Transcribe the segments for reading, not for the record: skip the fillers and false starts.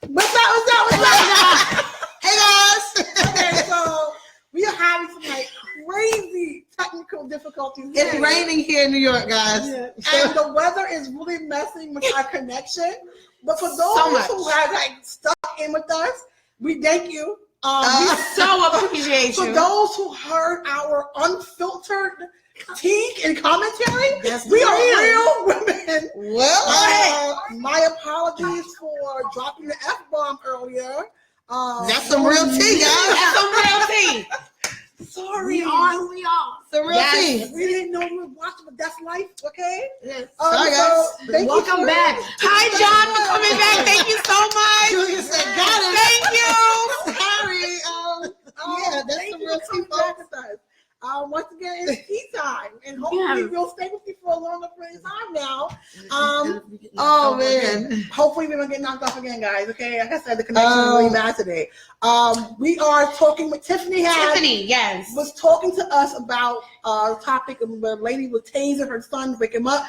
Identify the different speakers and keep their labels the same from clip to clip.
Speaker 1: What's up?
Speaker 2: Hey guys.
Speaker 1: Okay, so we are having some like crazy technical difficulties.
Speaker 2: It's raining here in New York, guys.
Speaker 1: Yeah. And the weather is really messing with our connection. But for those who have like stuck in with us, we thank you.
Speaker 3: We so appreciate
Speaker 1: for
Speaker 3: you.
Speaker 1: For those who heard our unfiltered critique and commentary,
Speaker 2: That's
Speaker 1: we are real women.
Speaker 2: Well,
Speaker 1: my apologies for dropping the F-bomb earlier.
Speaker 2: That's some real tea, guys.
Speaker 3: That's some real tea.
Speaker 1: Sorry.
Speaker 3: We are.
Speaker 2: Some real tea.
Speaker 1: We didn't know we were watching the That's Life, okay?
Speaker 3: Yes.
Speaker 2: Sorry, guys.
Speaker 3: Welcome back. Hi, John, for coming back. Thank you so much.
Speaker 2: Julia said, got it.
Speaker 3: Thank you.
Speaker 2: Sorry. Yeah, that's some real tea, folks.
Speaker 1: Once again, it's tea time, and hopefully we'll stay with you for a longer period of time now.
Speaker 2: Oh man!
Speaker 1: Hopefully we won't get knocked off again, guys. Okay, like I said, the connection is really bad today. We are talking with Tiffany.
Speaker 3: Tiffany, yes,
Speaker 1: was talking to us about the topic of the lady with taser her son, wake him up.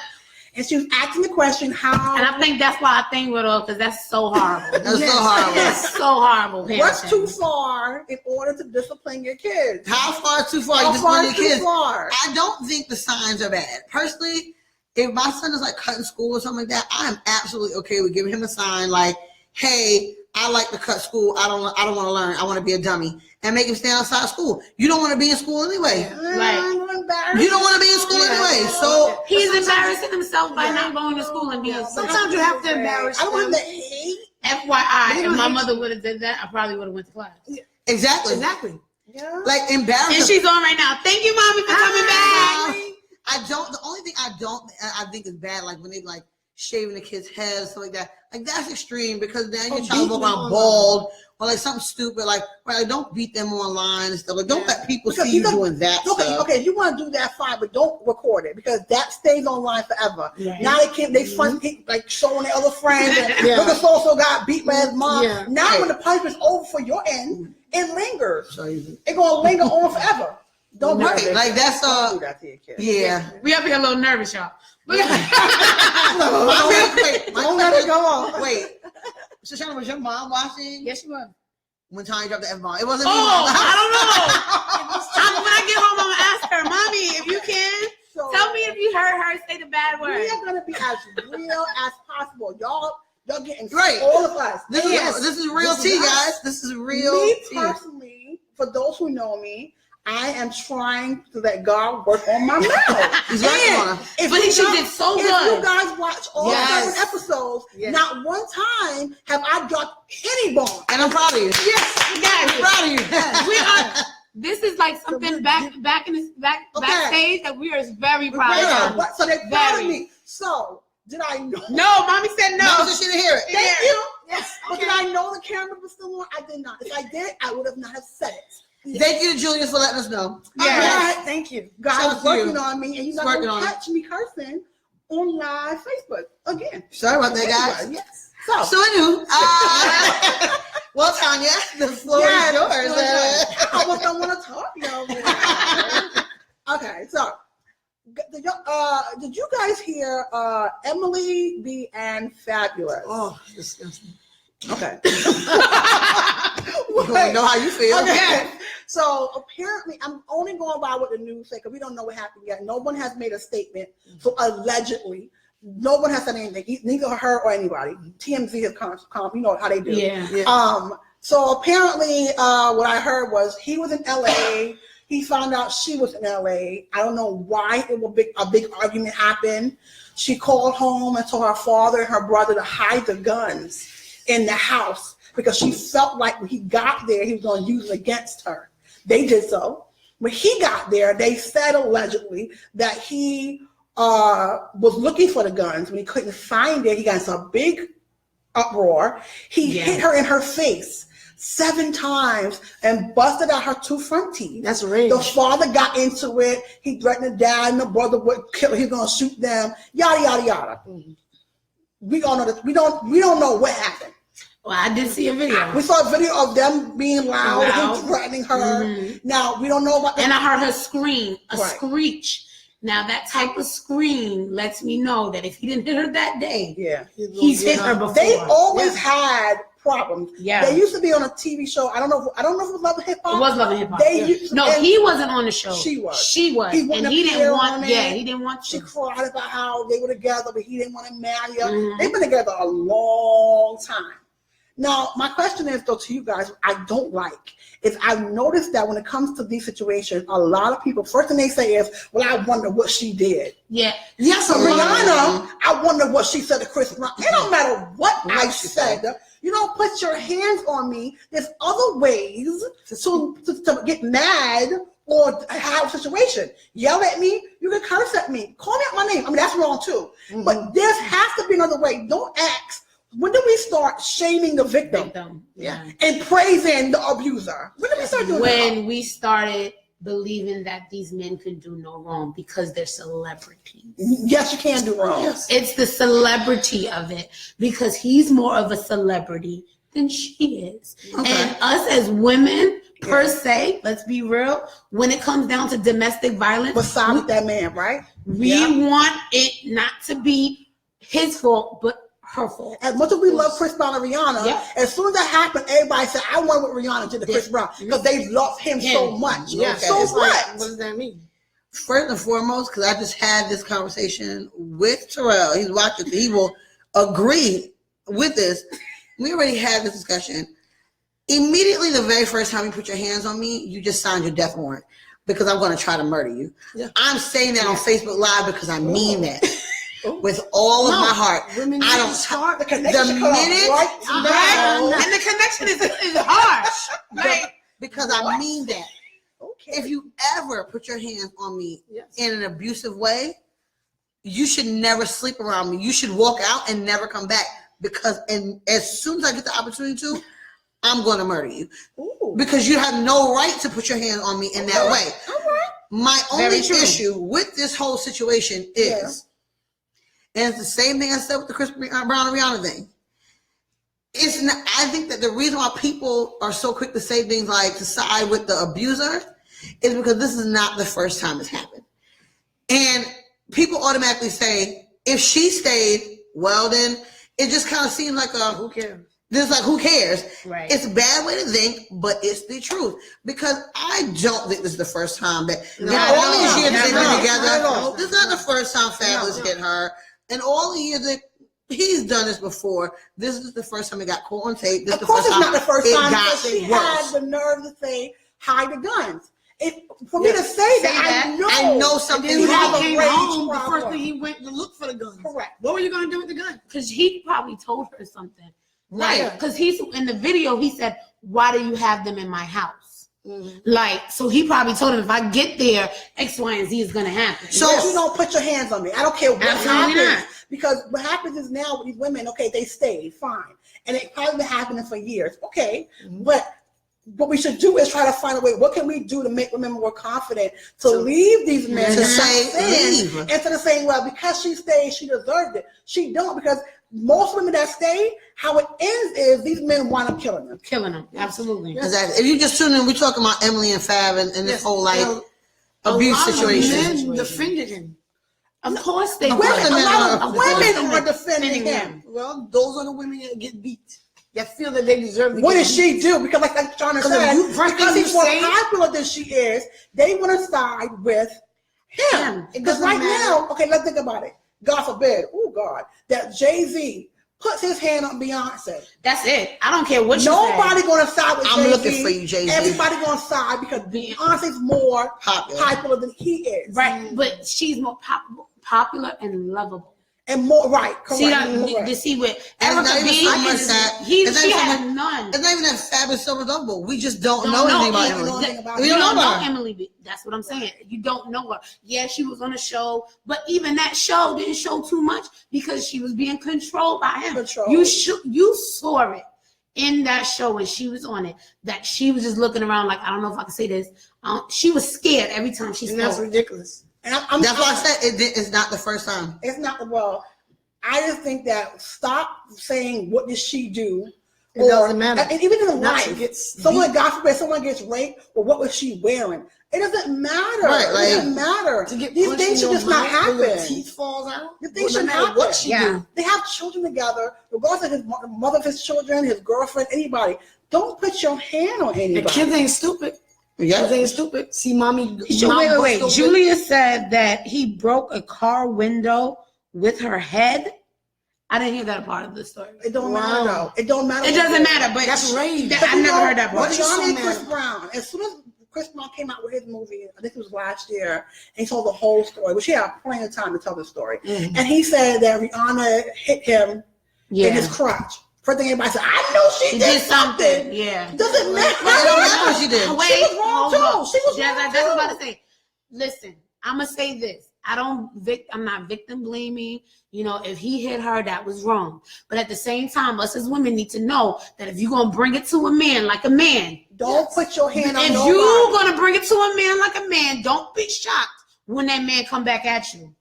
Speaker 1: And she was asking the question how.
Speaker 3: And I think that's why I think with her, because that's so horrible.
Speaker 2: That's so horrible.
Speaker 3: That's so horrible. Parenting.
Speaker 1: What's too far in order to discipline your kids?
Speaker 2: How far too far you discipline your kids? I don't think the signs are bad. Personally, if my son is like cutting school or something like that, I am absolutely okay with giving him a sign like, "Hey, I like to cut school. I don't want to learn. I want to be a dummy," and make him stay outside school. You don't want to be in school anyway.
Speaker 3: Right.
Speaker 2: You don't want to be in school anyway. So
Speaker 3: he's embarrassing himself by not going to school and being.
Speaker 1: Sometimes you have to embarrass. I don't want to hate.
Speaker 3: FYI, if my mother would have did that, I probably would have went to class.
Speaker 2: Exactly.
Speaker 1: Yeah.
Speaker 2: Like embarrassing.
Speaker 3: And she's on right now. Thank you, mommy, for coming back.
Speaker 2: The only thing I think is bad, like when they like shaving the kids' heads, stuff like that. Like that's extreme because then your child walk around bald or like something stupid. Like don't beat them online and stuff. Like don't let people see you doing that.
Speaker 1: Okay, if you want to do that, fine, but don't record it because that stays online forever. Yeah. Now they fun like showing their other friends. Look at so got beat by his mom. Yeah. Now when the punishment's over for your end, it lingers. It's gonna linger on forever. Don't do it.
Speaker 2: Like that's
Speaker 1: do that to your kids.
Speaker 2: Yeah.
Speaker 3: We up here a little nervous, y'all.
Speaker 2: Don't let it go on. Wait. Shoshana, was your mom watching?
Speaker 3: Yes, she was.
Speaker 2: When Tanya dropped the F-bomb. It wasn't me.
Speaker 3: I don't know. When I get home, I'm going to ask her, Mommy, if you can, tell me if you heard her say the bad word.
Speaker 1: We are going to be as real as possible. Y'all getting
Speaker 2: great.
Speaker 1: All of us.
Speaker 2: This is real tea, guys. This is real tea.
Speaker 1: Me personally, for those who know me, I am trying to let God work on my mouth.
Speaker 2: He's working on
Speaker 3: it. But she did so good.
Speaker 1: If you guys watch all 7 episodes, not one time have I dropped any bomb.
Speaker 2: And I'm proud of you.
Speaker 1: Yes,
Speaker 2: I'm proud of you.
Speaker 3: We are. This is like something backstage that we are very proud of.
Speaker 1: So they're proud of me. So did I know?
Speaker 3: No, mommy said no.
Speaker 2: Mama said she didn't hear it.
Speaker 1: Thank you. Yes. But did I know the camera was still on? I did not. If I did, I would have not have said it.
Speaker 2: Thank you to Julius for letting us know.
Speaker 1: Yes. Thank you. God's working on me, and you're not going to catch me cursing on live Facebook again.
Speaker 2: Sorry about that, guys.
Speaker 1: Yes.
Speaker 2: So anywho, well, Tanya, the floor is yours.
Speaker 1: I don't want to talk, Okay, so did you guys hear Emily B. and Fabulous?
Speaker 2: Oh, disgusting.
Speaker 1: Okay.
Speaker 2: You want to know how you feel?
Speaker 1: Okay. So apparently, I'm only going by what the news say because we don't know what happened yet. No one has made a statement. So allegedly, no one has said anything. Neither her or anybody. TMZ has come. You know how they do.
Speaker 3: Yeah.
Speaker 1: So apparently, what I heard was he was in LA. He found out she was in LA. I don't know why a big argument happened. She called home and told her father and her brother to hide the guns in the house because she felt like when he got there, he was going to use it against her. They did so. When he got there, they said allegedly that he was looking for the guns. When he couldn't find it, he got into a big uproar. He hit her in her face 7 times and busted out her 2 front teeth.
Speaker 2: That's rage.
Speaker 1: The father got into it. He threatened the dad and the brother would kill. He's going to shoot them. Yada yada yada. Mm-hmm. We all know this. We don't know what happened.
Speaker 3: Well, I did see a video.
Speaker 1: We saw a video of them being loud and threatening her. Mm-hmm. Now we don't know about.
Speaker 3: And I heard her scream, screech. Now that type of scream lets me know that if he didn't hit her that day, he's hit her before.
Speaker 1: They always had problems.
Speaker 3: Yeah.
Speaker 1: They used to be on a TV show. I don't know if it was Love and Hip Hop.
Speaker 3: It was Love and Hip Hop.
Speaker 1: They
Speaker 3: Yeah.
Speaker 1: used to-
Speaker 3: No,
Speaker 1: and
Speaker 3: he wasn't on the show.
Speaker 1: She was.
Speaker 3: She was.
Speaker 1: He wouldn't
Speaker 3: And he
Speaker 1: appear
Speaker 3: didn't
Speaker 1: on
Speaker 3: want.
Speaker 1: it.
Speaker 3: Yeah, he didn't want
Speaker 1: She
Speaker 3: to.
Speaker 1: cried about how they were together, but he didn't want to marry her.
Speaker 3: Mhm.
Speaker 1: They've been together a long time. Now, my question is, though, to you guys, I don't like, is I've noticed that when it comes to these situations, a lot of people, first thing they say is, well, I wonder what she did.
Speaker 3: Yeah.
Speaker 1: Yes, so Rihanna, I wonder what she said to Chris Brown. It don't matter what I said. You don't put your hands on me. There's other ways to get mad or have a situation. Yell at me. You can curse at me. Call me out my name. I mean, that's wrong too.
Speaker 2: Mm-hmm.
Speaker 1: But there has to be another way. Don't ask. When do we start shaming the victim
Speaker 3: Yeah.
Speaker 1: and praising the abuser? When do we start doing that?
Speaker 3: When we started believing that these men could do no wrong because they're celebrities.
Speaker 1: Yes, you can do wrong.
Speaker 2: Yes.
Speaker 3: It's the celebrity of it because he's more of a celebrity than she is.
Speaker 2: Okay.
Speaker 3: And us as women, per se, let's be real, when it comes down to domestic violence,
Speaker 1: Beside that man, right?
Speaker 3: we want it not to be his fault, but her fault.
Speaker 1: As much as we love Chris Brown and Rihanna,
Speaker 3: Yeah.
Speaker 1: as soon as that happened, everybody said, I wonder what Rihanna did to Chris Brown because they love him so much.
Speaker 2: Yeah.
Speaker 1: So
Speaker 2: It's
Speaker 1: what?
Speaker 2: like,
Speaker 4: What does that mean?
Speaker 2: First and foremost, because I just had this conversation with Terrell. He's watching, so he will agree with this. We already had this discussion. Immediately, the very first time you put your hands on me, you just signed your death warrant because I'm going to try to murder you.
Speaker 4: Yeah.
Speaker 2: I'm saying that on Facebook Live because I mean that with all of my heart.
Speaker 4: Women
Speaker 2: I
Speaker 4: need
Speaker 2: don't
Speaker 4: to start
Speaker 1: The connection cut off
Speaker 2: minute-
Speaker 1: right now.
Speaker 3: And the connection is harsh. Like,
Speaker 2: because I mean that.
Speaker 1: Okay.
Speaker 2: If you ever put your hands on me
Speaker 4: Yes.
Speaker 2: in an abusive way, you should never sleep around me. You should walk out and never come back because as soon as I get the opportunity to, I'm going to murder you.
Speaker 1: Ooh.
Speaker 2: Because you have no right to put your hands on me in that way.
Speaker 1: All right.
Speaker 2: My
Speaker 3: Very
Speaker 2: only
Speaker 3: true.
Speaker 2: issue with this whole situation is, and it's the same thing I said with the Chris Brown and Rihanna thing. It's not, I think that the reason why people are so quick to say things like to side with the abuser is because this is not the first time it's happened. And people automatically say, if she stayed, well then it just kind of seems like
Speaker 4: Who cares?
Speaker 2: who cares?
Speaker 3: right.
Speaker 2: It's a bad way to think, but it's the truth. Because I don't think this is the first time that
Speaker 4: No,
Speaker 2: all these years
Speaker 1: not
Speaker 2: they've
Speaker 1: at all.
Speaker 2: been together.
Speaker 1: Not at all.
Speaker 2: This is not the first time Fabulous hit her. And all the years that he's done this before, this is the first time it got caught on tape. This
Speaker 1: Of
Speaker 2: is
Speaker 1: course,
Speaker 2: the
Speaker 1: it's
Speaker 2: first
Speaker 1: not the first
Speaker 2: it
Speaker 1: time
Speaker 2: got
Speaker 1: because she
Speaker 2: worse.
Speaker 1: had the nerve to say, hide the guns. For me to say that,
Speaker 2: I know
Speaker 4: And
Speaker 2: something
Speaker 4: then
Speaker 1: You
Speaker 4: when
Speaker 1: have
Speaker 4: he
Speaker 1: a
Speaker 4: came
Speaker 1: rage
Speaker 4: home, the
Speaker 1: problem.
Speaker 4: first thing he went to look for the guns.
Speaker 1: Correct.
Speaker 4: What were you going to do with the gun?
Speaker 3: Because he probably told her something.
Speaker 2: Right.
Speaker 3: Like, because he's in the video, he said, why do you have them in my house?
Speaker 4: Mm-hmm.
Speaker 3: Like, so he probably told him, if I get there, X, Y, and Z is going to happen.
Speaker 2: So-
Speaker 1: But you don't put your hands on me. I don't care what
Speaker 3: Absolutely
Speaker 1: happens.
Speaker 3: not.
Speaker 1: Because what happens is now with these women, okay, they stayed, fine. And it probably been happening for years. Okay. But what we should do is try to find a way, what can we do to make women more confident to leave these men
Speaker 2: To
Speaker 1: and
Speaker 2: say
Speaker 1: not sin,
Speaker 2: leave.
Speaker 1: instead of saying, well, because she stayed, she deserved it. She don't, because most women that stay, how it ends is these men wind up killing them.
Speaker 3: Killing them. Absolutely.
Speaker 2: Exactly. If you just tune in, we're talking about Emily and Fab and this
Speaker 4: Yes.
Speaker 2: whole like
Speaker 4: Well,
Speaker 2: abuse
Speaker 4: a lot
Speaker 2: situation.
Speaker 4: of men defended him.
Speaker 3: Of course they
Speaker 2: Women-
Speaker 3: would.
Speaker 1: A lot of
Speaker 2: Of
Speaker 1: women are defending him.
Speaker 4: Well, those are the women that get beat. That feel that they deserve to
Speaker 1: What
Speaker 4: get
Speaker 1: did she do? Because like Shauna
Speaker 4: Because
Speaker 1: said,
Speaker 4: if you- first
Speaker 1: because
Speaker 4: thing
Speaker 1: he's
Speaker 4: you
Speaker 1: more
Speaker 4: say-
Speaker 1: popular than she is, they want to side with him.
Speaker 4: It
Speaker 1: Because
Speaker 4: doesn't
Speaker 1: right
Speaker 4: matter.
Speaker 1: now, okay, let's think about it. God forbid, oh God, that Jay-Z puts his hand on Beyonce.
Speaker 3: That's it. I don't care what you
Speaker 1: Nobody
Speaker 3: say.
Speaker 1: going to side with
Speaker 2: I'm
Speaker 1: Jay-Z.
Speaker 2: looking for you, Jay-Z.
Speaker 1: Everybody going to side because Beyonce's more
Speaker 2: Popular.
Speaker 1: popular than he is.
Speaker 3: Right. But she's more popular and lovable.
Speaker 1: And more, right, correct.
Speaker 3: See that?
Speaker 1: correct.
Speaker 3: To see what
Speaker 2: And it's
Speaker 3: Erica
Speaker 2: not even
Speaker 3: B
Speaker 2: so much
Speaker 3: is,
Speaker 2: that-
Speaker 3: he,
Speaker 2: it's not
Speaker 3: she
Speaker 2: even so
Speaker 3: has
Speaker 2: much-
Speaker 3: none.
Speaker 2: It's not even that Fab is so lovable. We just don't
Speaker 3: Don't
Speaker 2: know anything about
Speaker 3: Emily.
Speaker 2: Emily.
Speaker 1: anything about
Speaker 2: We
Speaker 3: You
Speaker 2: don't
Speaker 3: don't
Speaker 2: know
Speaker 3: know
Speaker 2: about her.
Speaker 3: Emily B. That's what I'm saying. You don't know her. Yeah, she was on a show, but even that show didn't show too much because she was being controlled by him.
Speaker 1: Controlled.
Speaker 3: You saw it in that show when she was on it that she was just looking around like, I don't know if I can say this. She was scared every time she
Speaker 4: And that's
Speaker 3: spoke.
Speaker 4: ridiculous.
Speaker 1: And I'm
Speaker 2: That's why I said it's not the first time.
Speaker 1: It's not, well, I just think that stop saying, what did she do?
Speaker 4: It doesn't matter.
Speaker 1: And even in
Speaker 4: Not to
Speaker 1: life,
Speaker 4: get
Speaker 1: someone, God forbid, someone gets raped, well, what was she wearing? It doesn't matter.
Speaker 2: Right,
Speaker 1: It doesn't matter.
Speaker 4: to get
Speaker 1: These
Speaker 4: punched
Speaker 1: things
Speaker 4: in
Speaker 1: should
Speaker 4: your
Speaker 1: just not
Speaker 4: mouth when your
Speaker 1: happen.
Speaker 4: teeth falls out.
Speaker 1: The things
Speaker 4: No
Speaker 1: should
Speaker 4: matter
Speaker 1: happen.
Speaker 4: what she do.
Speaker 1: They have children together, regardless of his mother of his children, his girlfriend, anybody. Don't put your hand on anybody.
Speaker 4: The kids ain't stupid.
Speaker 2: Yeah.
Speaker 4: Kids ain't stupid. See, mommy.
Speaker 3: So
Speaker 4: mom
Speaker 3: wait.
Speaker 4: bust open-
Speaker 3: Julia said that he broke a car window with her head. I didn't hear that part of the story.
Speaker 1: It don't
Speaker 4: Wow.
Speaker 1: matter though. It don't matter.
Speaker 3: It doesn't matter, but
Speaker 4: That's rage.
Speaker 3: I never heard that part.
Speaker 4: What you so
Speaker 1: Rihanna and
Speaker 4: mad
Speaker 1: Chris
Speaker 4: about?
Speaker 1: Brown. As soon as Chris Brown came out with his movie, I think it was last year, and he told the whole story, which he had plenty of time to tell the story.
Speaker 4: Mhm.
Speaker 1: And he said that Rihanna hit him in his crotch. First thing everybody said, I know she did something.
Speaker 3: Yeah.
Speaker 1: Doesn't matter.
Speaker 2: It don't matter what she did.
Speaker 3: Wait,
Speaker 1: She was wrong
Speaker 3: hold
Speaker 1: too.
Speaker 3: on.
Speaker 1: She was
Speaker 3: Yeah,
Speaker 1: wrong
Speaker 3: that's what I'm
Speaker 1: too.
Speaker 3: about to say. Listen, I'm gonna say this. I'm not victim blaming. You know, if he hit her, that was wrong. But at the same time, us as women need to know that if you're gonna bring it to a man like a man,
Speaker 1: Don't put your hand on
Speaker 3: if
Speaker 1: nobody.
Speaker 3: you're gonna bring it to a man like a man, don't be shocked when that man come back at you.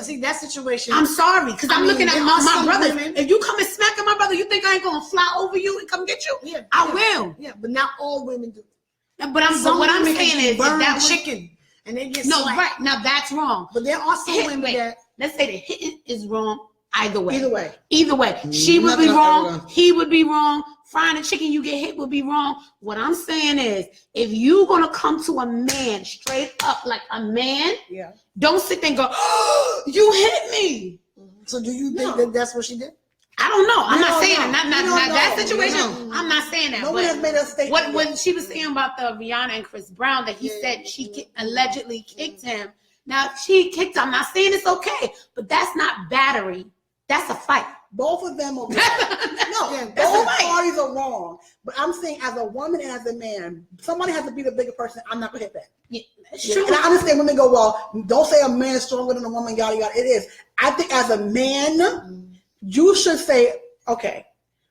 Speaker 4: See that situation.
Speaker 3: I'm sorry, because I'm
Speaker 4: I mean,
Speaker 3: looking at
Speaker 4: there
Speaker 3: my
Speaker 4: are some
Speaker 3: brothers.
Speaker 4: women-
Speaker 3: If you come and smack at my brother, you think I ain't gonna fly over you and come get you?
Speaker 4: Yeah,
Speaker 3: I
Speaker 4: yeah.
Speaker 3: will.
Speaker 4: Yeah, but not all women do.
Speaker 3: But
Speaker 4: Some
Speaker 3: what I'm
Speaker 4: women
Speaker 3: saying
Speaker 4: can
Speaker 3: is if
Speaker 4: burn
Speaker 3: that was
Speaker 4: chicken and they get
Speaker 3: no
Speaker 4: slapped.
Speaker 3: right now that's wrong.
Speaker 4: But there are some
Speaker 3: Hit-
Speaker 4: women
Speaker 3: wait.
Speaker 4: that
Speaker 3: Let's say the hitting is wrong either way.
Speaker 1: Either way.
Speaker 3: Either way, she would be
Speaker 2: Nothing
Speaker 3: wrong.
Speaker 2: ever-
Speaker 3: He would be wrong. Frying a chicken, you get hit would be wrong. What I'm saying is, if you gonna come to a man straight up like a man,
Speaker 1: Yeah.
Speaker 3: don't sit there and go, oh, "You hit me."
Speaker 4: So do you think
Speaker 1: No.
Speaker 4: that that's what she did?
Speaker 3: I don't know. I'm
Speaker 1: We
Speaker 3: not
Speaker 1: don't
Speaker 3: saying
Speaker 1: know.
Speaker 3: it. Not
Speaker 1: We don't
Speaker 3: that
Speaker 1: know.
Speaker 3: situation.
Speaker 1: We
Speaker 3: I'm not saying that.
Speaker 1: No one
Speaker 3: but
Speaker 1: has made a statement.
Speaker 3: what
Speaker 1: yet.
Speaker 3: when she was saying about the Rihanna and Chris Brown that he
Speaker 4: Yeah.
Speaker 3: said she allegedly kicked him. Now if she kicked him. I'm not saying it's okay, but that's not battery. That's a fight.
Speaker 1: Both of them are wrong. No,
Speaker 4: Yeah,
Speaker 3: that's
Speaker 1: both
Speaker 3: right.
Speaker 1: parties are wrong. But I'm saying, as a woman and as a man, somebody has to be the bigger person. I'm not gonna hit that.
Speaker 3: Yeah, it's
Speaker 1: Yeah.
Speaker 3: true.
Speaker 1: And I understand women go, well, don't say a man is stronger than a woman, yada yada. It is. I think as a man, you should say, okay,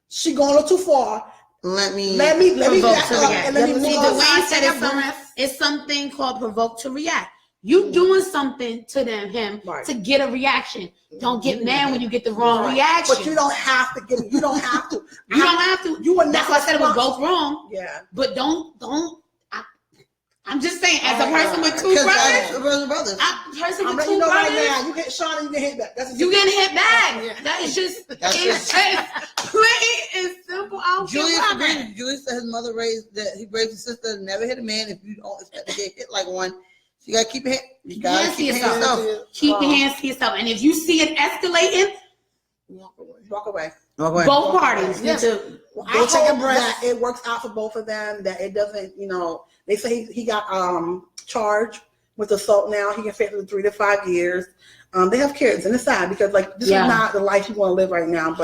Speaker 1: she going a little too far.
Speaker 2: Let me
Speaker 1: Let me
Speaker 3: Provoke
Speaker 1: back
Speaker 3: to
Speaker 1: up
Speaker 3: react.
Speaker 1: and let me
Speaker 4: Let
Speaker 1: move
Speaker 4: me
Speaker 3: See,
Speaker 4: go
Speaker 3: the way
Speaker 1: on.
Speaker 3: I said it's something called provoke to react. You doing something to him
Speaker 1: Right.
Speaker 3: to get a reaction. Don't get mad when you get the wrong
Speaker 1: Right.
Speaker 3: reaction.
Speaker 1: But you don't have to give. You don't have to.
Speaker 3: You don't have to.
Speaker 1: You are not.
Speaker 3: That's why I said it was
Speaker 1: responsible.
Speaker 3: both wrong.
Speaker 1: Yeah.
Speaker 3: But I'm just saying, as a person with two
Speaker 2: brothers.
Speaker 3: person
Speaker 1: I'm
Speaker 3: with
Speaker 1: letting you
Speaker 3: two
Speaker 1: know right
Speaker 3: brothers,
Speaker 1: now. You get shot and you get hit back. That's
Speaker 3: you getting hit back.
Speaker 4: Yeah.
Speaker 3: That is just
Speaker 2: That's
Speaker 3: it's just plain and simple. I don't care
Speaker 2: Julius
Speaker 3: what I
Speaker 2: agreed. Julius said his mother raised his sister, never hit a man. If you don't expect to get hit like one, you gotta keep it. You gotta
Speaker 3: Hands to
Speaker 2: keep it
Speaker 3: yourself.
Speaker 2: yourself.
Speaker 3: Keep your hands to yourself. And if you see it escalating,
Speaker 4: Walk away.
Speaker 1: walk away.
Speaker 2: Okay.
Speaker 3: both parties need
Speaker 4: Yes.
Speaker 3: to.
Speaker 1: Well,
Speaker 4: Go
Speaker 1: I
Speaker 4: take a
Speaker 1: hope
Speaker 4: breath.
Speaker 1: that it works out for both of them. That it doesn't, they say he got charged with assault. Now he can face up to 3 to 5 years. They have kids, and it's sad because this
Speaker 3: Yeah.
Speaker 1: is not the life you want to live right now.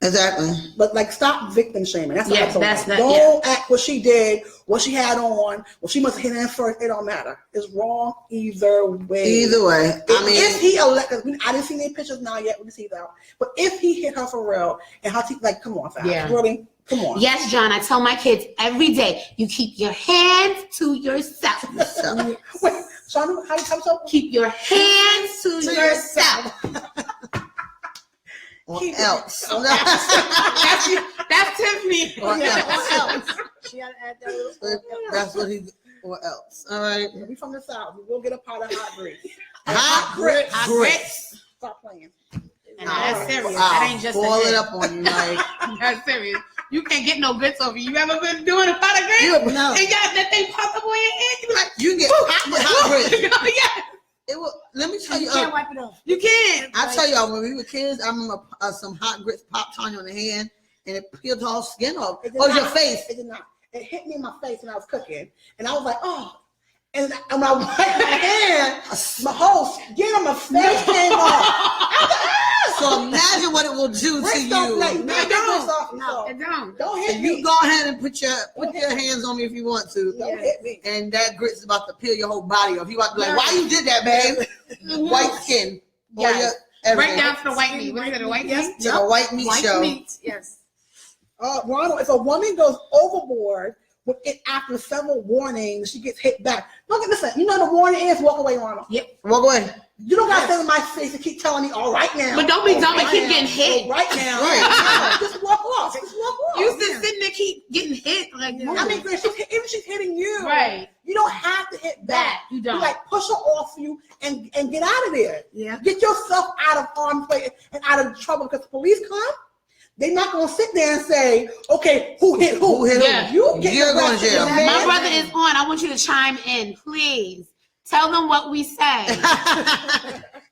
Speaker 2: Exactly.
Speaker 1: But stop victim shaming. That's what
Speaker 3: Yeah,
Speaker 1: I told
Speaker 3: that's
Speaker 1: them.
Speaker 3: not-
Speaker 1: Don't act what she did, what she had on. Well, she must have hit him first. It don't matter. It's wrong either way.
Speaker 2: Either way, I mean,
Speaker 1: if he I didn't see any pictures now yet. We can see that. But if he hit her for real, and how come on, Fab.
Speaker 3: Yeah.
Speaker 1: Really, come on.
Speaker 3: Yes, John, I tell my kids every day, you keep your hands to yourself.
Speaker 2: so,
Speaker 1: Wait, Sean, how you come so?
Speaker 3: Keep your hands to yourself.
Speaker 2: or
Speaker 1: Keep it.
Speaker 2: else.
Speaker 3: That's Tiffany.
Speaker 2: Or else.
Speaker 4: She had to add that little
Speaker 2: That's what he. Or else. All right.
Speaker 1: We from the South. We will get a pot of hot grits.
Speaker 2: Hot grits.
Speaker 3: Hot grits.
Speaker 1: Stop playing.
Speaker 3: And that's serious.
Speaker 2: I'll
Speaker 3: That ain't just
Speaker 2: boil
Speaker 3: a
Speaker 2: it
Speaker 3: hit.
Speaker 2: up on you, like.
Speaker 3: That's serious. You can't get no grits over you. You ever been doing a pot of grits?
Speaker 2: No.
Speaker 3: And that thing pop up on your head. You be like,
Speaker 2: You can get hot with hot grits.
Speaker 3: yeah,
Speaker 2: It will. Let me tell
Speaker 4: You
Speaker 2: you.
Speaker 4: can't wipe it off.
Speaker 3: you can.
Speaker 2: I tell y'all, when we were kids, I remember some hot grits popped on you on the hand, and it peeled all skin off.
Speaker 1: It did
Speaker 2: Oh,
Speaker 1: not-
Speaker 2: your face.
Speaker 1: It did not. It hit me in my face when I was cooking, and I was like, oh. And when I wiped my hand, my whole skin on my face came off.
Speaker 2: So imagine what it will do to
Speaker 1: Grits don't play.
Speaker 2: you.
Speaker 1: No,
Speaker 3: It don't.
Speaker 1: grits off.
Speaker 3: No,
Speaker 1: So
Speaker 3: it don't.
Speaker 1: don't hit
Speaker 2: And
Speaker 1: me.
Speaker 2: you go ahead and put your hands on me if you want to.
Speaker 1: Don't hit me.
Speaker 2: And that grits is about to peel your whole body off. You about to be like, why you did that, babe? White skin. Or
Speaker 3: Yes.
Speaker 2: your
Speaker 3: Break
Speaker 2: everything.
Speaker 3: down to the white meat. What is it, a white meat?
Speaker 2: To the white meat
Speaker 4: White
Speaker 2: show.
Speaker 4: meat, yes.
Speaker 1: Ronald, if a woman goes overboard with it after several warnings, she gets hit back. Don't listen. You know the warning is walk away, Ronald.
Speaker 2: Walk away.
Speaker 1: You don't gotta stand in my face and keep telling me, all right now.
Speaker 3: But don't be
Speaker 1: all
Speaker 3: dumb and
Speaker 1: right
Speaker 3: keep
Speaker 1: now,
Speaker 3: getting hit.
Speaker 1: all right now.
Speaker 2: Right.
Speaker 1: Just walk off. Just walk off.
Speaker 3: You should can't keep getting hit. Like, move.
Speaker 1: I mean, even if she's hitting you,
Speaker 3: right.
Speaker 1: You don't have to hit back.
Speaker 3: You don't.
Speaker 1: You like push her off you and get out of there.
Speaker 4: Yeah.
Speaker 1: Get yourself out of harm's way and out of trouble, because the police come. They're not gonna sit there and say, "Okay, who hit who?"
Speaker 2: Who hit who?
Speaker 1: You get
Speaker 2: You're going to jail.
Speaker 3: My brother is on. I want you to chime in, please. Tell them what we say.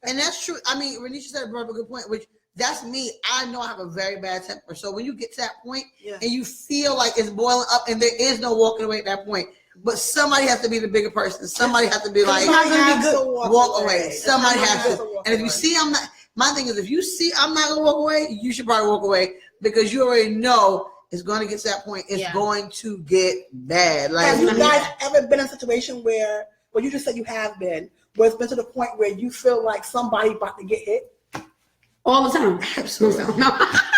Speaker 2: And that's true. I mean, Renisha said a good point, which that's me. I know I have a very bad temper. So when you get to that point and you feel like it's boiling up and there is no walking away at that point, but somebody has to be the bigger person. Somebody has to be like, walk away. Somebody has to. And if you see I'm not, my thing is, if you see I'm not gonna walk away, you should probably walk away, because you already know it's going to get to that point. It's going to get bad. Like,
Speaker 1: have you guys ever been in a situation where, well, you just said you have been, where it's been to the point where you feel like somebody about to get hit?
Speaker 3: All the time.
Speaker 2: Absolutely.
Speaker 3: No.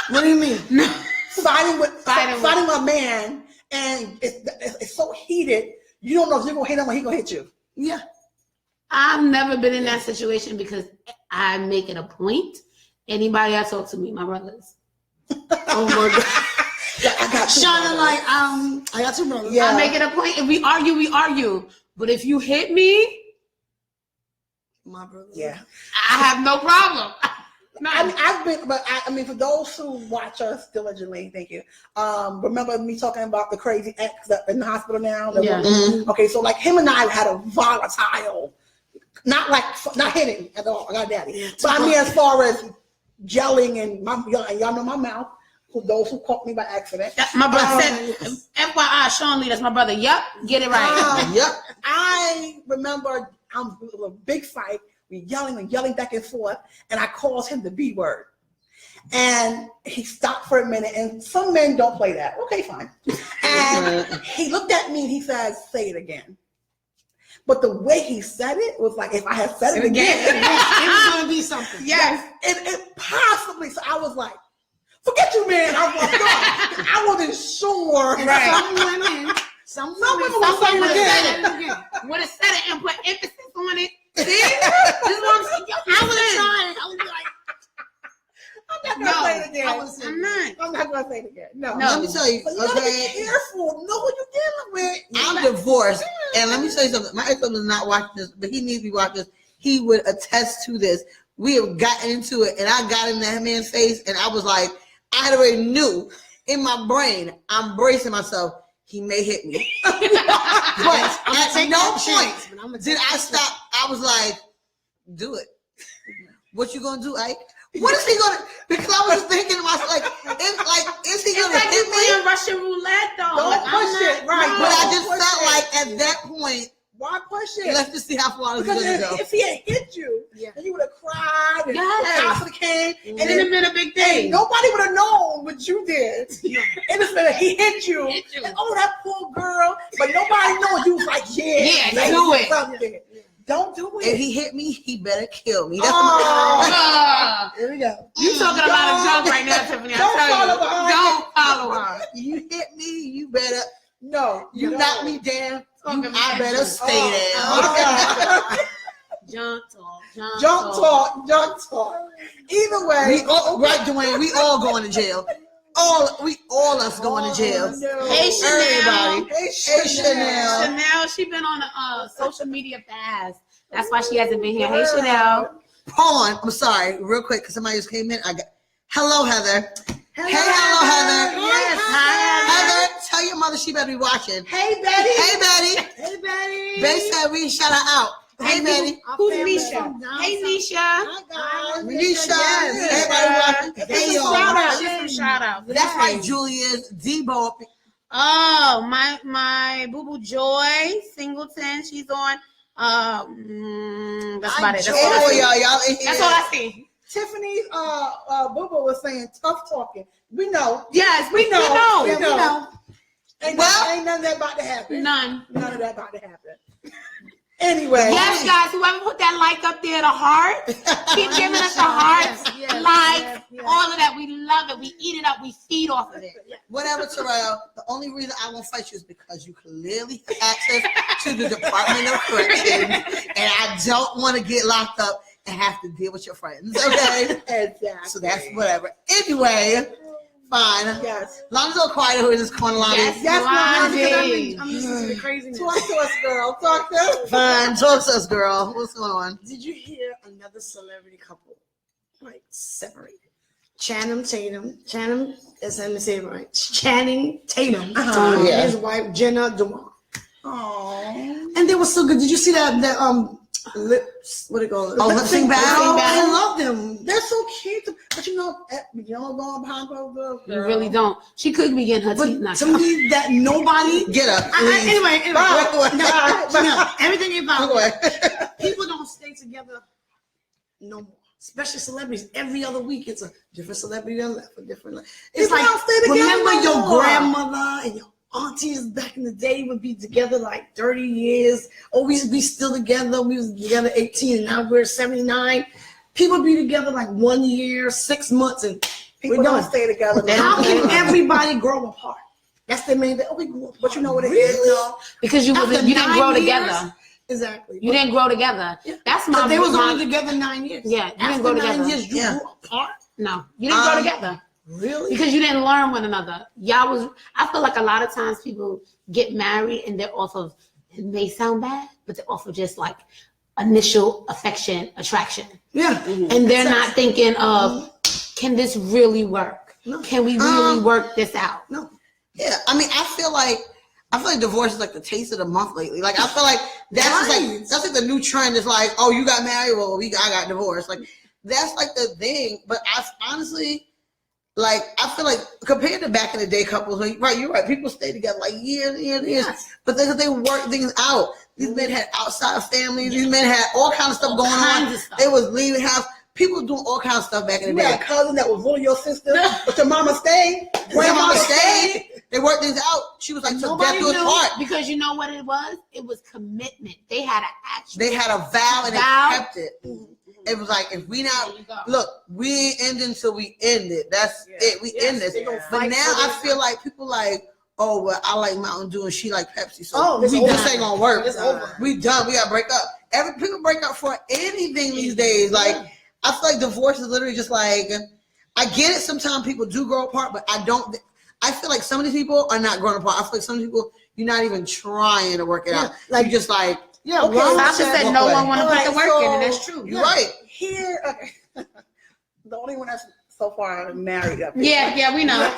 Speaker 4: What do you mean?
Speaker 3: No.
Speaker 1: Fighting with a man, and it's so heated, you don't know if you're gonna hit him or he's gonna hit you.
Speaker 2: Yeah.
Speaker 3: I've never been in that situation, because I make it a point. Anybody I talk to me, my brothers.
Speaker 4: Oh my God.
Speaker 1: Yeah, I got
Speaker 4: Shauna, like, I got two brothers.
Speaker 1: Yeah.
Speaker 3: I make it a point. If we argue. But if you hit me,
Speaker 4: My brother.
Speaker 1: Yeah.
Speaker 3: I have no problem. No.
Speaker 1: I mean, I've been, but I mean, for those who watch us diligently, thank you. Remember me talking about the crazy ex that in the hospital now?
Speaker 3: Yeah.
Speaker 2: Mm-hmm.
Speaker 1: Okay, so like him and I had a volatile, not hitting at all. I got daddy,
Speaker 4: Yeah,
Speaker 1: but I mean, as far as yelling and y'all know my mouth. For those who caught me by accident,
Speaker 3: My brother said, FYI, Sean Lee, that's my brother. Yep, get it right.
Speaker 2: Yep.
Speaker 1: I remember it was a big fight. We yelling back and forth, and I called him the B word. And he stopped for a minute, and some men don't play that. Okay, fine. And he looked at me and he said, "Say it again." But the way he said it was like if I had said it again,
Speaker 4: It was going to be something.
Speaker 3: Yes.
Speaker 1: it possibly. So I was like, "Forget you, man." I was like, God, I wasn't sure.
Speaker 3: Right.
Speaker 4: Some
Speaker 1: women
Speaker 4: women
Speaker 1: will say it
Speaker 4: again.
Speaker 3: Would have said it and put emphasis on it. See? This is what I'm saying.
Speaker 4: I would have tried. I would be like,
Speaker 1: I'm not gonna say it again.
Speaker 3: I'm not.
Speaker 1: I'm not gonna say it again. No.
Speaker 3: No.
Speaker 2: Let me tell you.
Speaker 1: But you gotta be careful. Know what you're dealing with.
Speaker 2: I'm divorced, and let me tell you something. My ex-husband is not watching this, but he needs to be watching this. He would attest to this. We have gotten into it, and I got in that man's face, and I was like, I already knew in my brain, I'm bracing myself. He may hit me, but at no point did I stop. I was like, "Do it. What you gonna do, Ike? What is he gonna?" Because I was thinking to myself, is he gonna hit me?
Speaker 3: Playing Russian roulette, though.
Speaker 1: Don't push it, right?
Speaker 2: But I just
Speaker 1: Push
Speaker 2: felt
Speaker 1: it.
Speaker 2: like at that point,
Speaker 1: Why push it?
Speaker 2: let's just see how far this
Speaker 1: Because
Speaker 2: is gonna go.
Speaker 1: if he had hit you, then you would have cried and
Speaker 3: Yes.
Speaker 1: the cops would have came,
Speaker 3: And
Speaker 1: and
Speaker 3: then
Speaker 1: then
Speaker 3: it been a big
Speaker 1: hey,
Speaker 3: thing.
Speaker 1: nobody would have known what you did. And it's been he hit you.
Speaker 3: Hit you.
Speaker 1: And, oh, that poor girl. But nobody knows. You was like, yeah,
Speaker 3: do it.
Speaker 1: something. Don't do it.
Speaker 2: If he hit me, he better kill me. That's
Speaker 3: Ah,
Speaker 1: Here we go.
Speaker 3: you talking about a joke right now, Tiffany. I
Speaker 1: Don't
Speaker 3: tell you.
Speaker 1: follow her.
Speaker 3: Don't follow her.
Speaker 2: you hit me, you better.
Speaker 1: No.
Speaker 2: You
Speaker 1: no.
Speaker 2: knock me down.
Speaker 3: Talking
Speaker 2: I
Speaker 3: about
Speaker 2: better
Speaker 3: you.
Speaker 2: stay there.
Speaker 1: Oh, God.
Speaker 3: Junk talk.
Speaker 1: Junk talk. Either way.
Speaker 2: We all, right, Dwayne. We all going to jail. All us going to jail.
Speaker 1: No.
Speaker 3: Hey, Chanel.
Speaker 2: Everybody.
Speaker 1: Hey,
Speaker 2: Hey, Chanel.
Speaker 3: Chanel, she been on a social media fast. That's why she hasn't been here. Hey, Chanel.
Speaker 2: Hold on. I'm sorry. Real quick, because somebody just came in. Hello, Heather. Hey, hello, Heather.
Speaker 3: Yes, hi.
Speaker 2: Heather, tell your mother she better be watching.
Speaker 1: Hey, Betty.
Speaker 2: Hey, Betty.
Speaker 1: Hey, Betty.
Speaker 2: Betty said we shout her out. Hey, Betty.
Speaker 3: Who's Nisha? Hey, Nisha.
Speaker 1: Hi, guys.
Speaker 2: Renisha.
Speaker 3: Yes.
Speaker 2: Everybody watching. Hey, y'all.
Speaker 1: Shout out.
Speaker 3: Just some shout out.
Speaker 2: That's right, Julia's Debo.
Speaker 3: Oh, my boo boo Joy Singleton. She's on. That's about it. That's all I
Speaker 2: Oh,
Speaker 3: see.
Speaker 2: y'all in here.
Speaker 3: That's all I see.
Speaker 1: Tiffany's Boo Boo was saying tough talking. We know.
Speaker 3: Yes, we know.
Speaker 1: We know. Ain't none of that about to happen.
Speaker 3: None.
Speaker 1: None of that about to happen. Anyway.
Speaker 3: Yes, guys, whoever put that like up there, the heart, keep giving us the hearts, all of that. We love it. We eat it up. We feed off of it.
Speaker 2: Whatever, Terrell. The only reason I won't fight you is because you clearly have access to the Department of Corrections, and I don't want to get locked up and have to deal with your friends. Okay.
Speaker 1: Exactly.
Speaker 2: So that's whatever. Anyway, Fine.
Speaker 1: Yes.
Speaker 2: Lonzo quiet who is this corner, Lonnie.
Speaker 1: Yes,
Speaker 3: Lonnie.
Speaker 4: I'm listening to the craziness.
Speaker 1: Talk to us, girl. Talk to us.
Speaker 2: Fine. Talk to us, girl. What's going on?
Speaker 4: Did you hear another celebrity couple like separated? Channing Tatum. Channing, is let me say it right. Channing Tatum.
Speaker 1: Uh-huh.
Speaker 2: Yeah.
Speaker 4: And his wife Jenna Dewan.
Speaker 1: Oh.
Speaker 4: And they were so good. Did you see that lips? What do you call it?
Speaker 2: Oh, lip sync battle?
Speaker 4: I love them.
Speaker 1: They're so cute. But you don't go behind closed doors,
Speaker 3: You
Speaker 1: girl.
Speaker 3: really don't. She could be getting her
Speaker 4: But
Speaker 3: teeth knocked
Speaker 4: to
Speaker 3: out.
Speaker 4: me, that nobody.
Speaker 2: Get up,
Speaker 4: I-
Speaker 2: please.
Speaker 4: anyway, no, everything about
Speaker 2: Go away.
Speaker 4: people don't stay together no more. Especially celebrities. Every other week, it's a different celebrity that left, a different. It's
Speaker 1: People
Speaker 4: like
Speaker 1: don't stay together
Speaker 4: remember
Speaker 1: no
Speaker 4: your
Speaker 1: more.
Speaker 4: grandmother and your aunties back in the day would be together like 30 years. Always be still together. We was together 18, and now we're 79. People be together like 1 year, 6 months, and
Speaker 1: People
Speaker 4: we're
Speaker 1: don't
Speaker 4: done.
Speaker 1: stay together. no
Speaker 4: How
Speaker 1: more.
Speaker 4: can everybody grow apart? That's the main thing. Oh, we grew apart.
Speaker 1: But you know what it is,
Speaker 4: Really?
Speaker 1: though?
Speaker 3: Because you
Speaker 4: After
Speaker 3: didn't
Speaker 4: 9
Speaker 3: grow
Speaker 4: years?
Speaker 3: together.
Speaker 4: Exactly.
Speaker 3: You didn't grow together.
Speaker 4: Yeah.
Speaker 3: That's
Speaker 4: But
Speaker 3: my.
Speaker 4: they was
Speaker 3: my-
Speaker 4: only together 9 years.
Speaker 3: Yeah, you didn't
Speaker 4: After
Speaker 3: grow
Speaker 4: 9
Speaker 3: together.
Speaker 4: years, you
Speaker 2: Yeah.
Speaker 4: grew apart.
Speaker 3: No, you didn't grow together
Speaker 4: Really?
Speaker 3: because you didn't learn one another. Y'all was. I feel like a lot of times people get married and they're off of. It may sound bad, but they're off of just like initial affection, attraction,
Speaker 4: Yeah.
Speaker 3: and they're not thinking of, can this really work?
Speaker 4: No.
Speaker 3: Can we really work this out?
Speaker 4: No.
Speaker 2: Yeah, I mean, I feel like divorce is like the taste of the month lately. Like, I feel like that's like the new trend. Is like, oh, you got married, well, I got divorced. Like, that's like the thing. But I honestly, like, I feel like compared to back in the day couples, like, right, you're right. People stay together like years,
Speaker 4: Yes.
Speaker 2: but they work things out. These men had outside families. These men had all kinds of stuff going
Speaker 3: kinds
Speaker 2: on.
Speaker 3: of stuff.
Speaker 2: They was leaving house. People doing all kinds of stuff back in
Speaker 1: You
Speaker 2: the
Speaker 1: had
Speaker 2: day.
Speaker 1: a cousin that was really your sister, but your mama stayed.
Speaker 2: Grandmama stayed. They worked things out. She was like, till death do us part.
Speaker 3: because you know what it was. It was commitment. They had an action.
Speaker 2: They had a vow and
Speaker 3: Vow.
Speaker 2: they kept it. It was like, if we not
Speaker 3: There you go.
Speaker 2: look, we ain't end until we end it. That's it. We end this.
Speaker 4: they gonna
Speaker 2: But
Speaker 4: fight
Speaker 2: now
Speaker 4: for
Speaker 2: I
Speaker 4: this.
Speaker 2: feel like people like, oh well, I like Mountain Dew and she like Pepsi. So
Speaker 4: Oh,
Speaker 2: this
Speaker 4: it's over.
Speaker 2: ain't gonna work.
Speaker 4: It's over.
Speaker 2: We done. We gotta break up. People break up for anything these days. Like, I feel like divorce is literally just like, I get it. Sometimes people do grow apart, but I feel like some of these people are not growing apart. I feel like some of these people, you're not even trying to work it out.
Speaker 4: like-
Speaker 2: you just like,
Speaker 4: Yeah.
Speaker 1: Okay,
Speaker 4: Ron
Speaker 3: Sasha
Speaker 4: said-
Speaker 3: said
Speaker 2: walk
Speaker 3: no
Speaker 2: away.
Speaker 3: one want to put
Speaker 1: Alright,
Speaker 3: the work
Speaker 1: so-
Speaker 3: in, and that's true.
Speaker 2: you're right.
Speaker 1: Here, okay. The only one that's so far married up here.
Speaker 3: Yeah, we know.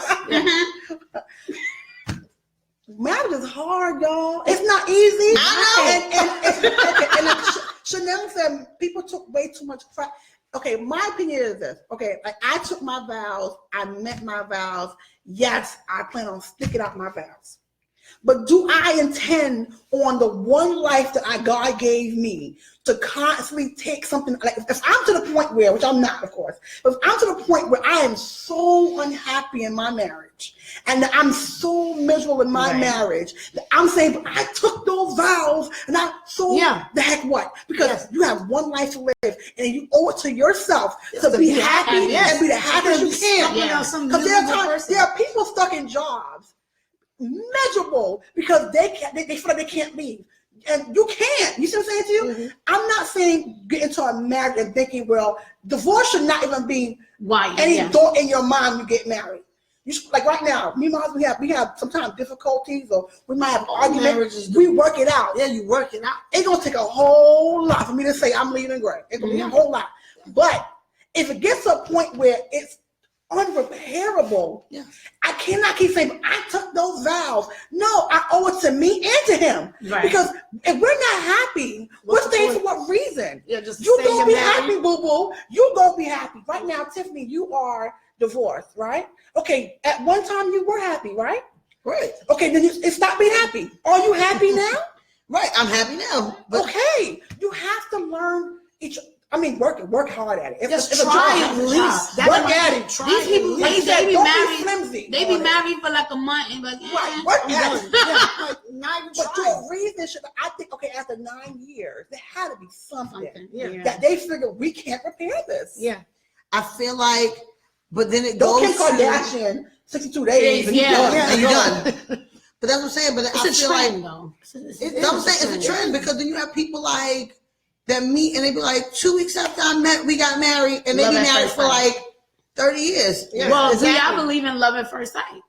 Speaker 1: Marriage is hard, y'all. It's not easy.
Speaker 2: I
Speaker 1: And Chanel said people took way too much crap. Okay, my opinion is this. Okay, like I took my vows, I met my vows. Yes, I plan on sticking out my vows. But do I intend on the one life that God gave me to constantly take something, like if I'm to the point where, which I'm not, of course, but if I'm to the point where I am so unhappy in my marriage and that I'm so miserable in my marriage that I'm saying, but I took those vows and I so the heck what? Because you have one life to live and you owe it to yourself to be happy and be the happiest you can.
Speaker 3: Yeah.
Speaker 1: Because there are people stuck in jobs miserable because they feel like they can't leave. And you can't. You see what I'm saying to you?
Speaker 4: Mm-hmm.
Speaker 1: I'm not saying get into a marriage and thinking, well, divorce should not even be
Speaker 3: Why?
Speaker 1: any
Speaker 3: Yeah.
Speaker 1: thought in your mind when you get married. You should, like right now, me and my husband, we have sometimes difficulties or we might have arguments. We work it out.
Speaker 4: Yeah, you work it out.
Speaker 1: It's gonna take a whole lot for me to say I'm leaving Gray. It's gonna be a whole lot. But if it gets to a point where it's unrepairable, I cannot keep saying I took those vows. No, I owe it to me and to him.
Speaker 3: Right.
Speaker 1: Because if we're not happy, we're
Speaker 4: What's the
Speaker 1: staying
Speaker 4: point?
Speaker 1: for what reason?
Speaker 4: Yeah, just
Speaker 1: You
Speaker 4: stay
Speaker 1: gonna
Speaker 4: in
Speaker 1: be
Speaker 4: marriage.
Speaker 1: happy, boo boo. You gonna be happy. Right now, Tiffany, you are divorced, right? Okay, at one time you were happy, right?
Speaker 2: Right.
Speaker 1: Okay, then it stopped being happy. Are you happy now?
Speaker 2: Right. I'm happy now. But
Speaker 1: Okay, you have to learn work hard at it.
Speaker 4: Just
Speaker 1: it's a
Speaker 4: try
Speaker 1: job.
Speaker 4: at least.
Speaker 1: Work at it.
Speaker 4: Try
Speaker 3: These people,
Speaker 4: at
Speaker 1: Like
Speaker 3: they,
Speaker 1: you said,
Speaker 3: they be
Speaker 1: don't
Speaker 3: married.
Speaker 1: be flimsy.
Speaker 3: They be
Speaker 1: on it.
Speaker 3: married for like a month and like,
Speaker 1: Right, work at
Speaker 4: least.
Speaker 1: it.
Speaker 4: Yeah, like, not even
Speaker 1: But
Speaker 4: try.
Speaker 1: your reason should, I think, okay, after 9 years, there had to be something
Speaker 4: Yeah.
Speaker 1: that they figured we can't repair this.
Speaker 4: Yeah.
Speaker 2: I feel like, but then it
Speaker 1: Don't
Speaker 2: goes
Speaker 1: Kim
Speaker 2: to,
Speaker 1: Kardashian 62 days and
Speaker 3: Yeah.
Speaker 1: you done.
Speaker 4: Yeah.
Speaker 2: and you're done. But that's what I'm saying. But I
Speaker 3: it's a
Speaker 2: feel like,
Speaker 3: trend though.
Speaker 2: that's what I'm saying, it's a trend because then you have people like that meet and they be like 2 weeks after we got married, and they
Speaker 3: Love
Speaker 2: be
Speaker 3: at
Speaker 2: married
Speaker 3: first
Speaker 2: for
Speaker 3: sight.
Speaker 2: like 30 years.
Speaker 4: Yeah,
Speaker 3: Well, do
Speaker 4: exactly.
Speaker 3: y'all believe in love at first sight?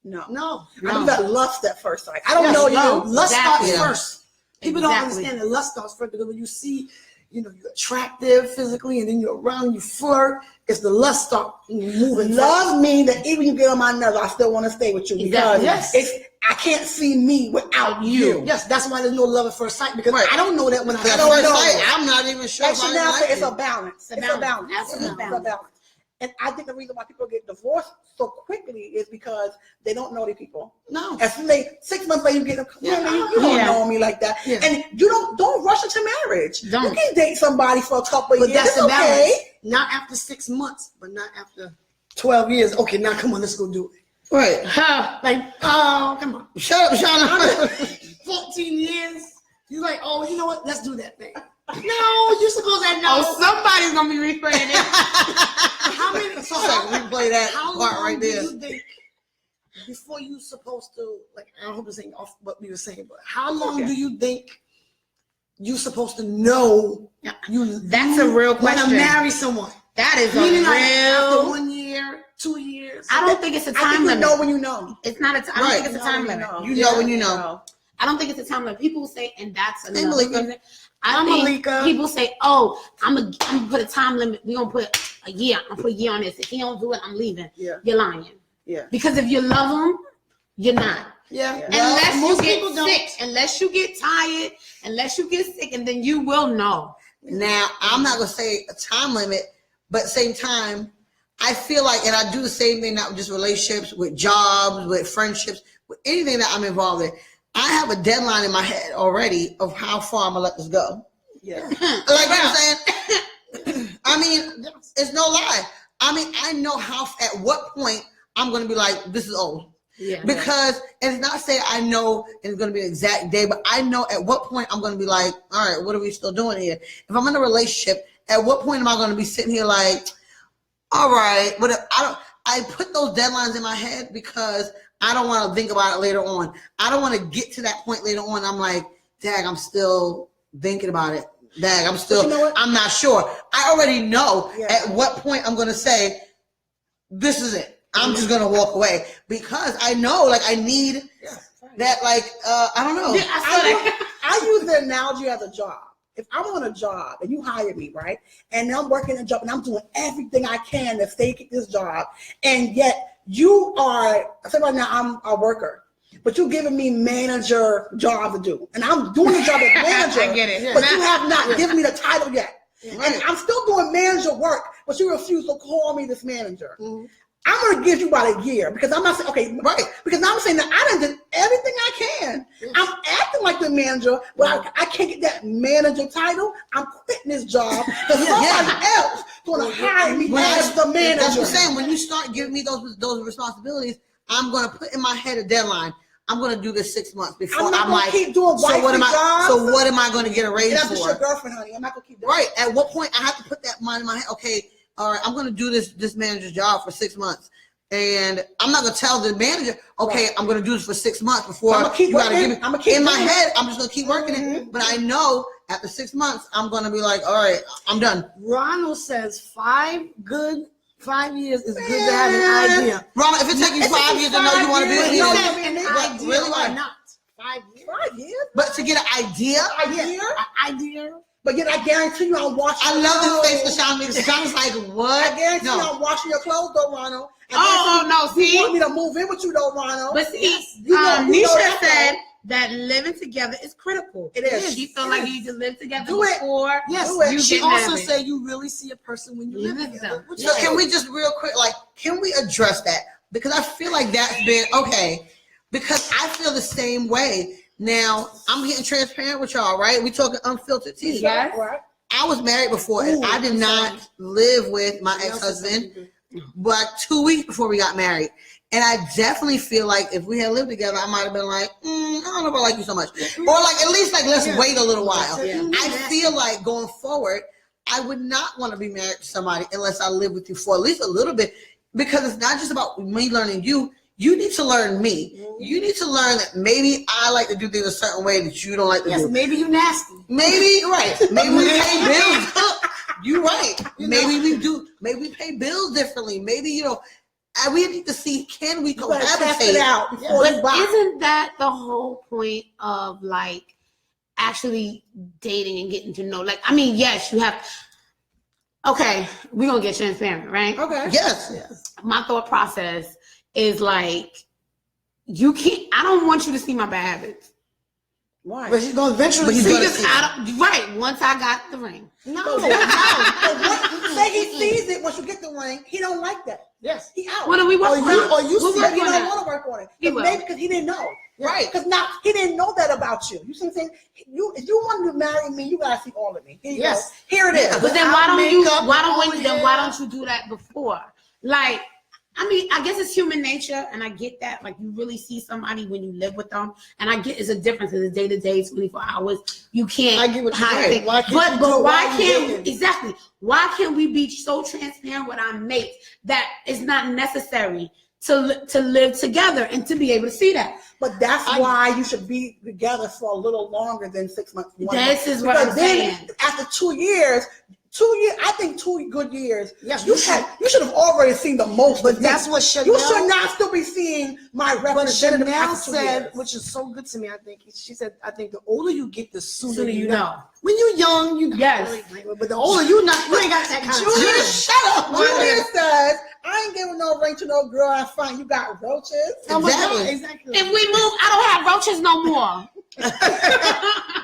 Speaker 1: No. I
Speaker 4: No.
Speaker 1: believe that lust at first sight. I don't
Speaker 4: Yes,
Speaker 1: know
Speaker 3: no.
Speaker 1: you.
Speaker 4: Lust
Speaker 3: Exactly.
Speaker 4: starts first. People don't
Speaker 3: Exactly.
Speaker 4: understand that lust starts first because when you see, you're attractive physically, and then you're around, you flirt. It's the lust start moving.
Speaker 1: Love means that even you get on my nerves, I still want to stay with you because
Speaker 3: Exactly.
Speaker 4: Yes.
Speaker 1: it's I can't see me without you.
Speaker 4: Yes, that's why there's no love at first sight because
Speaker 2: Right.
Speaker 4: I don't know that when I
Speaker 2: At
Speaker 1: don't
Speaker 2: first
Speaker 1: know.
Speaker 2: sight, I'm not even sure
Speaker 1: And
Speaker 2: if I
Speaker 1: Chanel
Speaker 2: like
Speaker 1: said it's
Speaker 2: you.
Speaker 1: a balance.
Speaker 3: It's a balance. Absolutely.
Speaker 1: It's a balance. And I think the reason why people get divorced so quickly is because they don't know the people.
Speaker 4: no.
Speaker 1: As soon as 6 months later, you get
Speaker 4: Yeah.
Speaker 1: you don't
Speaker 3: Yeah.
Speaker 1: know me like that.
Speaker 4: Yeah.
Speaker 1: And you don't rush into marriage.
Speaker 3: Don't.
Speaker 1: You can date somebody for a couple of
Speaker 4: But
Speaker 1: years.
Speaker 4: that's
Speaker 1: It's
Speaker 4: the balance.
Speaker 1: okay.
Speaker 4: Not after 6 months, but not after 12 years. Okay, now come on, let's go do it.
Speaker 2: Right.
Speaker 3: Huh.
Speaker 4: Like, oh, come on.
Speaker 2: Shut up, Shauna.
Speaker 4: 14 years. You're like, oh, you know what? Let's do that thing. No, you're supposed to know.
Speaker 3: Oh, somebody's gonna be replaying it.
Speaker 4: How many? So
Speaker 2: Like, replay that
Speaker 4: how
Speaker 2: part
Speaker 4: long
Speaker 2: right
Speaker 4: do
Speaker 2: there.
Speaker 4: you think before you supposed to, like, I hope it's ain't off what we were saying, but how long
Speaker 1: Okay.
Speaker 4: do you think you supposed to know you?
Speaker 3: That's a real
Speaker 4: want
Speaker 3: question.
Speaker 4: to marry someone?
Speaker 3: That is a
Speaker 4: Meaning like after
Speaker 3: real.
Speaker 4: 1 year, 2 years.
Speaker 3: I don't think it's a
Speaker 1: I
Speaker 3: time
Speaker 1: think you
Speaker 3: limit.
Speaker 1: know when you know.
Speaker 3: It's not a time. I don't
Speaker 2: Right.
Speaker 3: think it's a time limit.
Speaker 2: You know when you know.
Speaker 3: I don't think it's a time limit. People say, and that's another
Speaker 2: Malika.
Speaker 3: reason. I think
Speaker 4: Malika.
Speaker 3: people say, "Oh, I'm gonna put a time limit. We're gonna put a year. I'm gonna put a year on this. If he don't do it, I'm leaving."
Speaker 1: Yeah.
Speaker 3: You're lying.
Speaker 1: Yeah.
Speaker 3: Because if you love him, you're not.
Speaker 4: Yeah.
Speaker 1: Yeah.
Speaker 4: Well,
Speaker 3: Unless you
Speaker 4: most
Speaker 3: get
Speaker 4: people don't.
Speaker 3: sick, unless you get tired, unless you get sick, and then you will know.
Speaker 2: Now, I'm not gonna say a time limit, but at the same time, I feel like, and I do the same thing, not with just relationships, with jobs, with friendships, with anything that I'm involved in. I have a deadline in my head already of how far I'm gonna let this go.
Speaker 1: Yeah.
Speaker 2: Like you know what I'm saying? I mean, it's no lie. I mean, I know at what point I'm gonna be like, this is old.
Speaker 3: Yeah.
Speaker 2: Because, and it's not saying I know it's going to be an exact day, but I know at what point I'm going to be like, all right, what are we still doing here? If I'm in a relationship, at what point am I going to be sitting here like, all right, but I put those deadlines in my head because I don't want to think about it later on. I don't want to get to that point later on. I'm like, dag, I'm still thinking about it. Dag, I'm still,
Speaker 1: But you know what?
Speaker 2: I'm not sure. I already know
Speaker 1: Yeah.
Speaker 2: at what point I'm going to say, this is it. I'm just gonna walk away because I know, like, I need that, like, I don't know.
Speaker 3: Yeah, I saw that.
Speaker 1: I use the analogy as a job. If I'm on a job and you hire me, right, and I'm working a job and I'm doing everything I can to stay at this job, and yet you are, I say right now, I'm a worker, but you're giving me manager job to do, and I'm doing the job as manager.
Speaker 3: I get it.
Speaker 1: But you have not given me the title yet.
Speaker 2: Right.
Speaker 1: And I'm still doing manager work, but you refuse to call me this manager.
Speaker 4: Mhm.
Speaker 1: I'm gonna give you about a year because I'm not saying okay,
Speaker 2: Right.
Speaker 1: because I'm saying that I done did everything I can. I'm acting like the manager, but I can't get that manager title. I'm quitting this job because somebody else gonna hire me as the manager.
Speaker 2: That's what I'm saying. When you start giving me those responsibilities, I'm gonna put in my head a deadline. I'm gonna do this 6 months before
Speaker 1: I'm not gonna
Speaker 2: like,
Speaker 1: keep doing
Speaker 2: so what am
Speaker 1: wifey
Speaker 2: I?
Speaker 1: jobs.
Speaker 2: So what am I gonna get a raise
Speaker 1: And that's just your
Speaker 2: for?
Speaker 1: girlfriend, honey. I'm not gonna keep doing
Speaker 2: Right. At what point I have to put that mind in my head? Okay. All right. I'm gonna do this manager's job for 6 months. And I'm not gonna tell the manager, okay, I'm gonna do this for 6 months before
Speaker 1: I'm gonna keep
Speaker 2: you gotta
Speaker 1: working.
Speaker 2: give me.
Speaker 1: I'm gonna keep
Speaker 2: in my
Speaker 1: doing it.
Speaker 2: head, I'm just gonna keep working it. But I know after 6 months, I'm gonna be like, all right, I'm done.
Speaker 4: Ronald says 5 years is good to have an idea.
Speaker 2: Ronald, if it takes you 5 years to know you want to be with
Speaker 1: years,
Speaker 2: me,
Speaker 1: no,
Speaker 2: then-
Speaker 1: no,
Speaker 4: An
Speaker 1: But
Speaker 4: idea,
Speaker 2: really,
Speaker 4: why
Speaker 2: why?
Speaker 4: not? 5 years.
Speaker 1: 5 years.
Speaker 2: but to get an idea,
Speaker 1: A year.
Speaker 4: An idea.
Speaker 1: But yet I guarantee you I'm washing.
Speaker 2: I
Speaker 1: your
Speaker 2: love
Speaker 1: clothes.
Speaker 2: this face Lashawn makes. Lashawn's like, what?
Speaker 1: I guarantee you
Speaker 2: No.
Speaker 1: I'm washing your clothes though, Ronald. I
Speaker 3: Oh,
Speaker 1: guarantee
Speaker 3: no,
Speaker 1: you want
Speaker 3: see?
Speaker 1: me to move in with you though, Ronald.
Speaker 3: But see,
Speaker 1: You know- you know
Speaker 3: Nisha
Speaker 1: that,
Speaker 3: said
Speaker 1: though.
Speaker 3: that living together is critical.
Speaker 1: It is.
Speaker 3: You feel like you need to live together
Speaker 1: Do it.
Speaker 3: before
Speaker 4: Yes,
Speaker 1: Do it.
Speaker 3: you
Speaker 4: she
Speaker 3: get
Speaker 4: also
Speaker 3: married.
Speaker 4: said you really see a person when you
Speaker 3: You
Speaker 4: live
Speaker 3: live
Speaker 4: together.
Speaker 3: together.
Speaker 4: which
Speaker 2: So
Speaker 4: is-
Speaker 2: can we just real quick, like, can we address that? Because I feel like that's been okay. Because I feel the same way. Now, I'm getting transparent with y'all, right? We talking unfiltered tea.
Speaker 3: Yes.
Speaker 1: Right.
Speaker 2: I was married before, and
Speaker 4: Ooh,
Speaker 2: I did
Speaker 4: I'm
Speaker 2: not
Speaker 4: sorry.
Speaker 2: live with my
Speaker 4: Somebody else said
Speaker 2: ex-husband,
Speaker 4: something.
Speaker 2: but 2 weeks before we got married. And I definitely feel like if we had lived together, I might have been like, I don't know if I like you so much. Or like, at least like, let's
Speaker 4: Yeah.
Speaker 2: wait a little while.
Speaker 3: Yeah.
Speaker 2: I feel like going forward, I would not want to be married to somebody unless I live with you for at least a little bit, because it's not just about me learning you. You need to learn me. You need to learn that maybe I like to do things a certain way that you don't like to
Speaker 4: Yes,
Speaker 2: do.
Speaker 4: maybe you nasty.
Speaker 2: Maybe, right. Maybe we pay bills. You're right. Maybe we do. Maybe we pay bills differently. Maybe we need to see, can we
Speaker 1: You gotta test
Speaker 2: cohabitate
Speaker 1: it out before you
Speaker 3: But
Speaker 1: buy.
Speaker 3: isn't that the whole point of like actually dating and getting to know? Like, I mean, yes, you have. Okay, we're gonna get transparent, right?
Speaker 1: Okay.
Speaker 2: Yes.
Speaker 3: My thought process is like, you can't. I don't want you to see my bad habits.
Speaker 1: Why?
Speaker 4: But he's gonna eventually
Speaker 2: But he's
Speaker 4: see
Speaker 2: gonna
Speaker 4: it.
Speaker 3: Because I don't. Right. Once I got the ring.
Speaker 4: No.
Speaker 1: Say he sees it once you get the ring, he don't like that.
Speaker 4: Yes.
Speaker 1: He out.
Speaker 3: What do we work
Speaker 4: Or
Speaker 3: on?
Speaker 4: you
Speaker 3: We'll
Speaker 4: see
Speaker 3: work
Speaker 1: He
Speaker 3: on
Speaker 1: don't
Speaker 3: that.
Speaker 1: want to work on it.
Speaker 3: He will.
Speaker 1: Maybe because he didn't know.
Speaker 2: Right.
Speaker 1: Because now he didn't know that about you. You see what I'm saying? If you want to marry me, you gotta see all of me. Here you
Speaker 4: Yes.
Speaker 1: go. Here it is.
Speaker 2: Yeah,
Speaker 3: But then why don't you?
Speaker 4: Makeup,
Speaker 3: Why
Speaker 4: all
Speaker 3: don't
Speaker 4: hair.
Speaker 3: why don't you do that before? Like, I mean, I guess it's human nature, and I get that. Like, you really see somebody when you live with them, and I get it's a difference. It's day to day, 24 hours. You can't.
Speaker 4: I get what you're
Speaker 3: hide
Speaker 4: saying.
Speaker 3: things.
Speaker 4: Why can't you do
Speaker 3: But
Speaker 4: it
Speaker 3: why
Speaker 4: while you're
Speaker 3: can't
Speaker 4: dating?
Speaker 3: exactly? Why can't we be so transparent with our mates that it's not necessary to live together and to be able to see that?
Speaker 1: But that's why you should be together for a little longer than 6 months. 1 month.
Speaker 3: This is what
Speaker 1: Because
Speaker 3: I'm
Speaker 1: then
Speaker 3: saying.
Speaker 1: after 2 years, I think 2 good years.
Speaker 4: Yes,
Speaker 1: you should have already seen the most.
Speaker 4: But that's what Chanel.
Speaker 1: You should not still be seeing my
Speaker 4: But
Speaker 1: representative
Speaker 4: Chanel
Speaker 1: after 2
Speaker 4: said,
Speaker 1: years.
Speaker 4: which is so good to me. She said, I think the older you get, the sooner,
Speaker 3: Sooner you know.
Speaker 4: When you're young, you
Speaker 3: Yes.
Speaker 4: But the older you ain't got that kind of
Speaker 1: Julia,
Speaker 4: time.
Speaker 1: shut up.
Speaker 4: Why
Speaker 1: Julia
Speaker 4: not?
Speaker 1: says, I ain't giving no ring to no girl I find you got roaches.
Speaker 4: Oh my
Speaker 2: Exactly.
Speaker 4: God, exactly.
Speaker 3: If we move, I don't have roaches no more.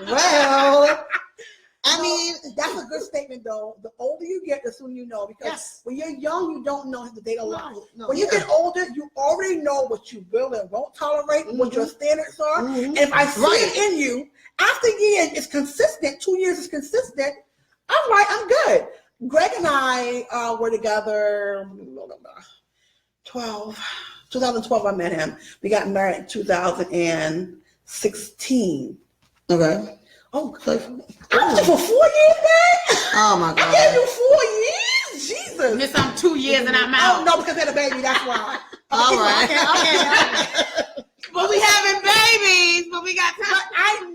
Speaker 1: Well,
Speaker 2: I mean,
Speaker 1: that's a good statement though. The older you get, the sooner you know. Because
Speaker 4: Yes.
Speaker 1: when you're young, you don't know the date a lot.
Speaker 4: No,
Speaker 1: When you get older, you already know what you will and won't tolerate, what your standards are.
Speaker 4: Mhm.
Speaker 1: And if I see it in you, after years it's consistent, 2 years is consistent, I'm right, I'm good. Greg and I were together 2012 I met him. We got married in 2016.
Speaker 2: okay.
Speaker 1: Oh, I was there for 4 years, man.
Speaker 2: Oh my
Speaker 1: I gave
Speaker 2: God.
Speaker 1: you 4 years? Jesus.
Speaker 3: Miss, I'm 2 years and I'm
Speaker 1: Oh,
Speaker 3: out.
Speaker 1: no, because I had a baby, that's why.
Speaker 2: All right.
Speaker 4: Okay.
Speaker 3: But we having babies, but we got
Speaker 1: But
Speaker 3: time.
Speaker 1: I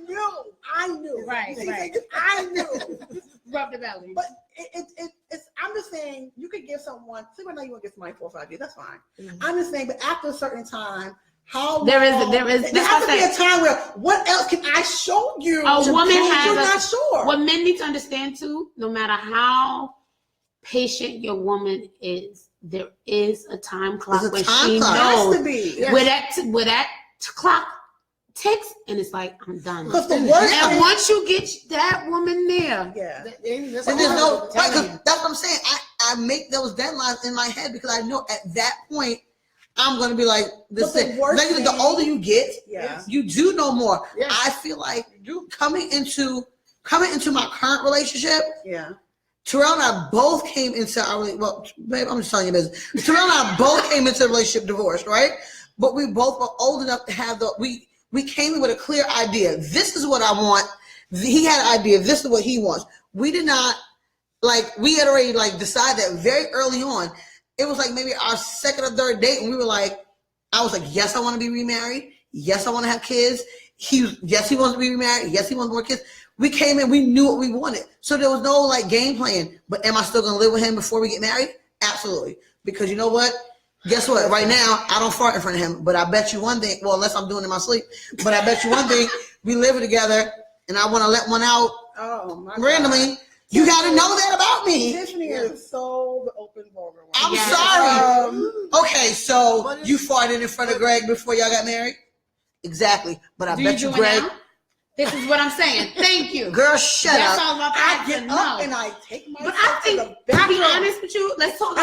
Speaker 1: knew.
Speaker 3: Right,
Speaker 1: See,
Speaker 3: right.
Speaker 1: I knew.
Speaker 3: Rub the belly.
Speaker 1: But it's, I'm just saying, you could give someone, see, right now you want to give somebody 4 or 5 years, that's fine. I'm just saying, but after a certain time, how
Speaker 3: There is-
Speaker 1: long-
Speaker 3: there is-
Speaker 1: there
Speaker 3: that's
Speaker 1: has
Speaker 3: what
Speaker 1: to
Speaker 3: I
Speaker 1: be a
Speaker 3: said.
Speaker 1: time where, what else can I show you?
Speaker 3: A
Speaker 1: to
Speaker 3: woman
Speaker 1: prove
Speaker 3: has
Speaker 1: you're
Speaker 3: a-
Speaker 1: not sure.
Speaker 3: What men need to understand too, no matter how patient your woman is, there is a time clock
Speaker 2: There's a
Speaker 3: where
Speaker 2: time
Speaker 3: she
Speaker 2: clock.
Speaker 1: It has
Speaker 3: knows
Speaker 1: to be.
Speaker 3: where that clock ticks, and it's like, I'm done.
Speaker 1: Because the worst
Speaker 3: And
Speaker 1: thing,
Speaker 3: once you get that woman there,
Speaker 1: yeah.
Speaker 2: And there's no, right, 'cause that's what I'm saying. I make those deadlines in my head because I know at that point I'm going to be like, this
Speaker 1: But the
Speaker 2: thing.
Speaker 1: worst
Speaker 2: Like, the
Speaker 1: thing-
Speaker 2: older you get,
Speaker 1: Yeah.
Speaker 2: you do know more.
Speaker 4: Yes.
Speaker 2: I feel like coming into my current relationship,
Speaker 1: Yeah.
Speaker 2: Terrell and I both came into our well, babe, I'm just telling you business. Terrell and I both came into the relationship divorced, right? But we both were old enough to have we came in with a clear idea. This is what I want. He had an idea. This is what he wants. We did not we had already decided that very early on. It was like maybe our second or third date, and we were like, I was like, yes, I want to be remarried. Yes, I want to have kids. He wants to be remarried. Yes, he wants more kids. We came in, we knew what we wanted. So there was no game plan. But am I still going to live with him before we get married? Absolutely. Because you know what? Guess what? Right now, I don't fart in front of him. But I bet you one thing, well, unless I'm doing it in my sleep, but I bet you one thing, we live together and I want to let one out
Speaker 1: Oh, my
Speaker 2: randomly.
Speaker 1: God.
Speaker 2: You got to know that about me.
Speaker 1: Tiffany is so the open vulgar one.
Speaker 2: I'm
Speaker 3: Yeah.
Speaker 2: sorry. Okay, so
Speaker 4: But it's-
Speaker 2: you farted in front of Greg before y'all got married? Exactly. But I
Speaker 3: do
Speaker 2: bet
Speaker 3: you
Speaker 2: you
Speaker 3: do it
Speaker 2: Greg.
Speaker 3: now? This is what I'm saying. Thank you.
Speaker 2: Girl, shut
Speaker 3: That's
Speaker 2: up.
Speaker 3: all about
Speaker 1: I
Speaker 3: that.
Speaker 1: get
Speaker 3: No.
Speaker 1: up and I take myself
Speaker 3: But I think,
Speaker 1: to the
Speaker 3: to be
Speaker 1: bathroom.
Speaker 3: honest with you, let's talk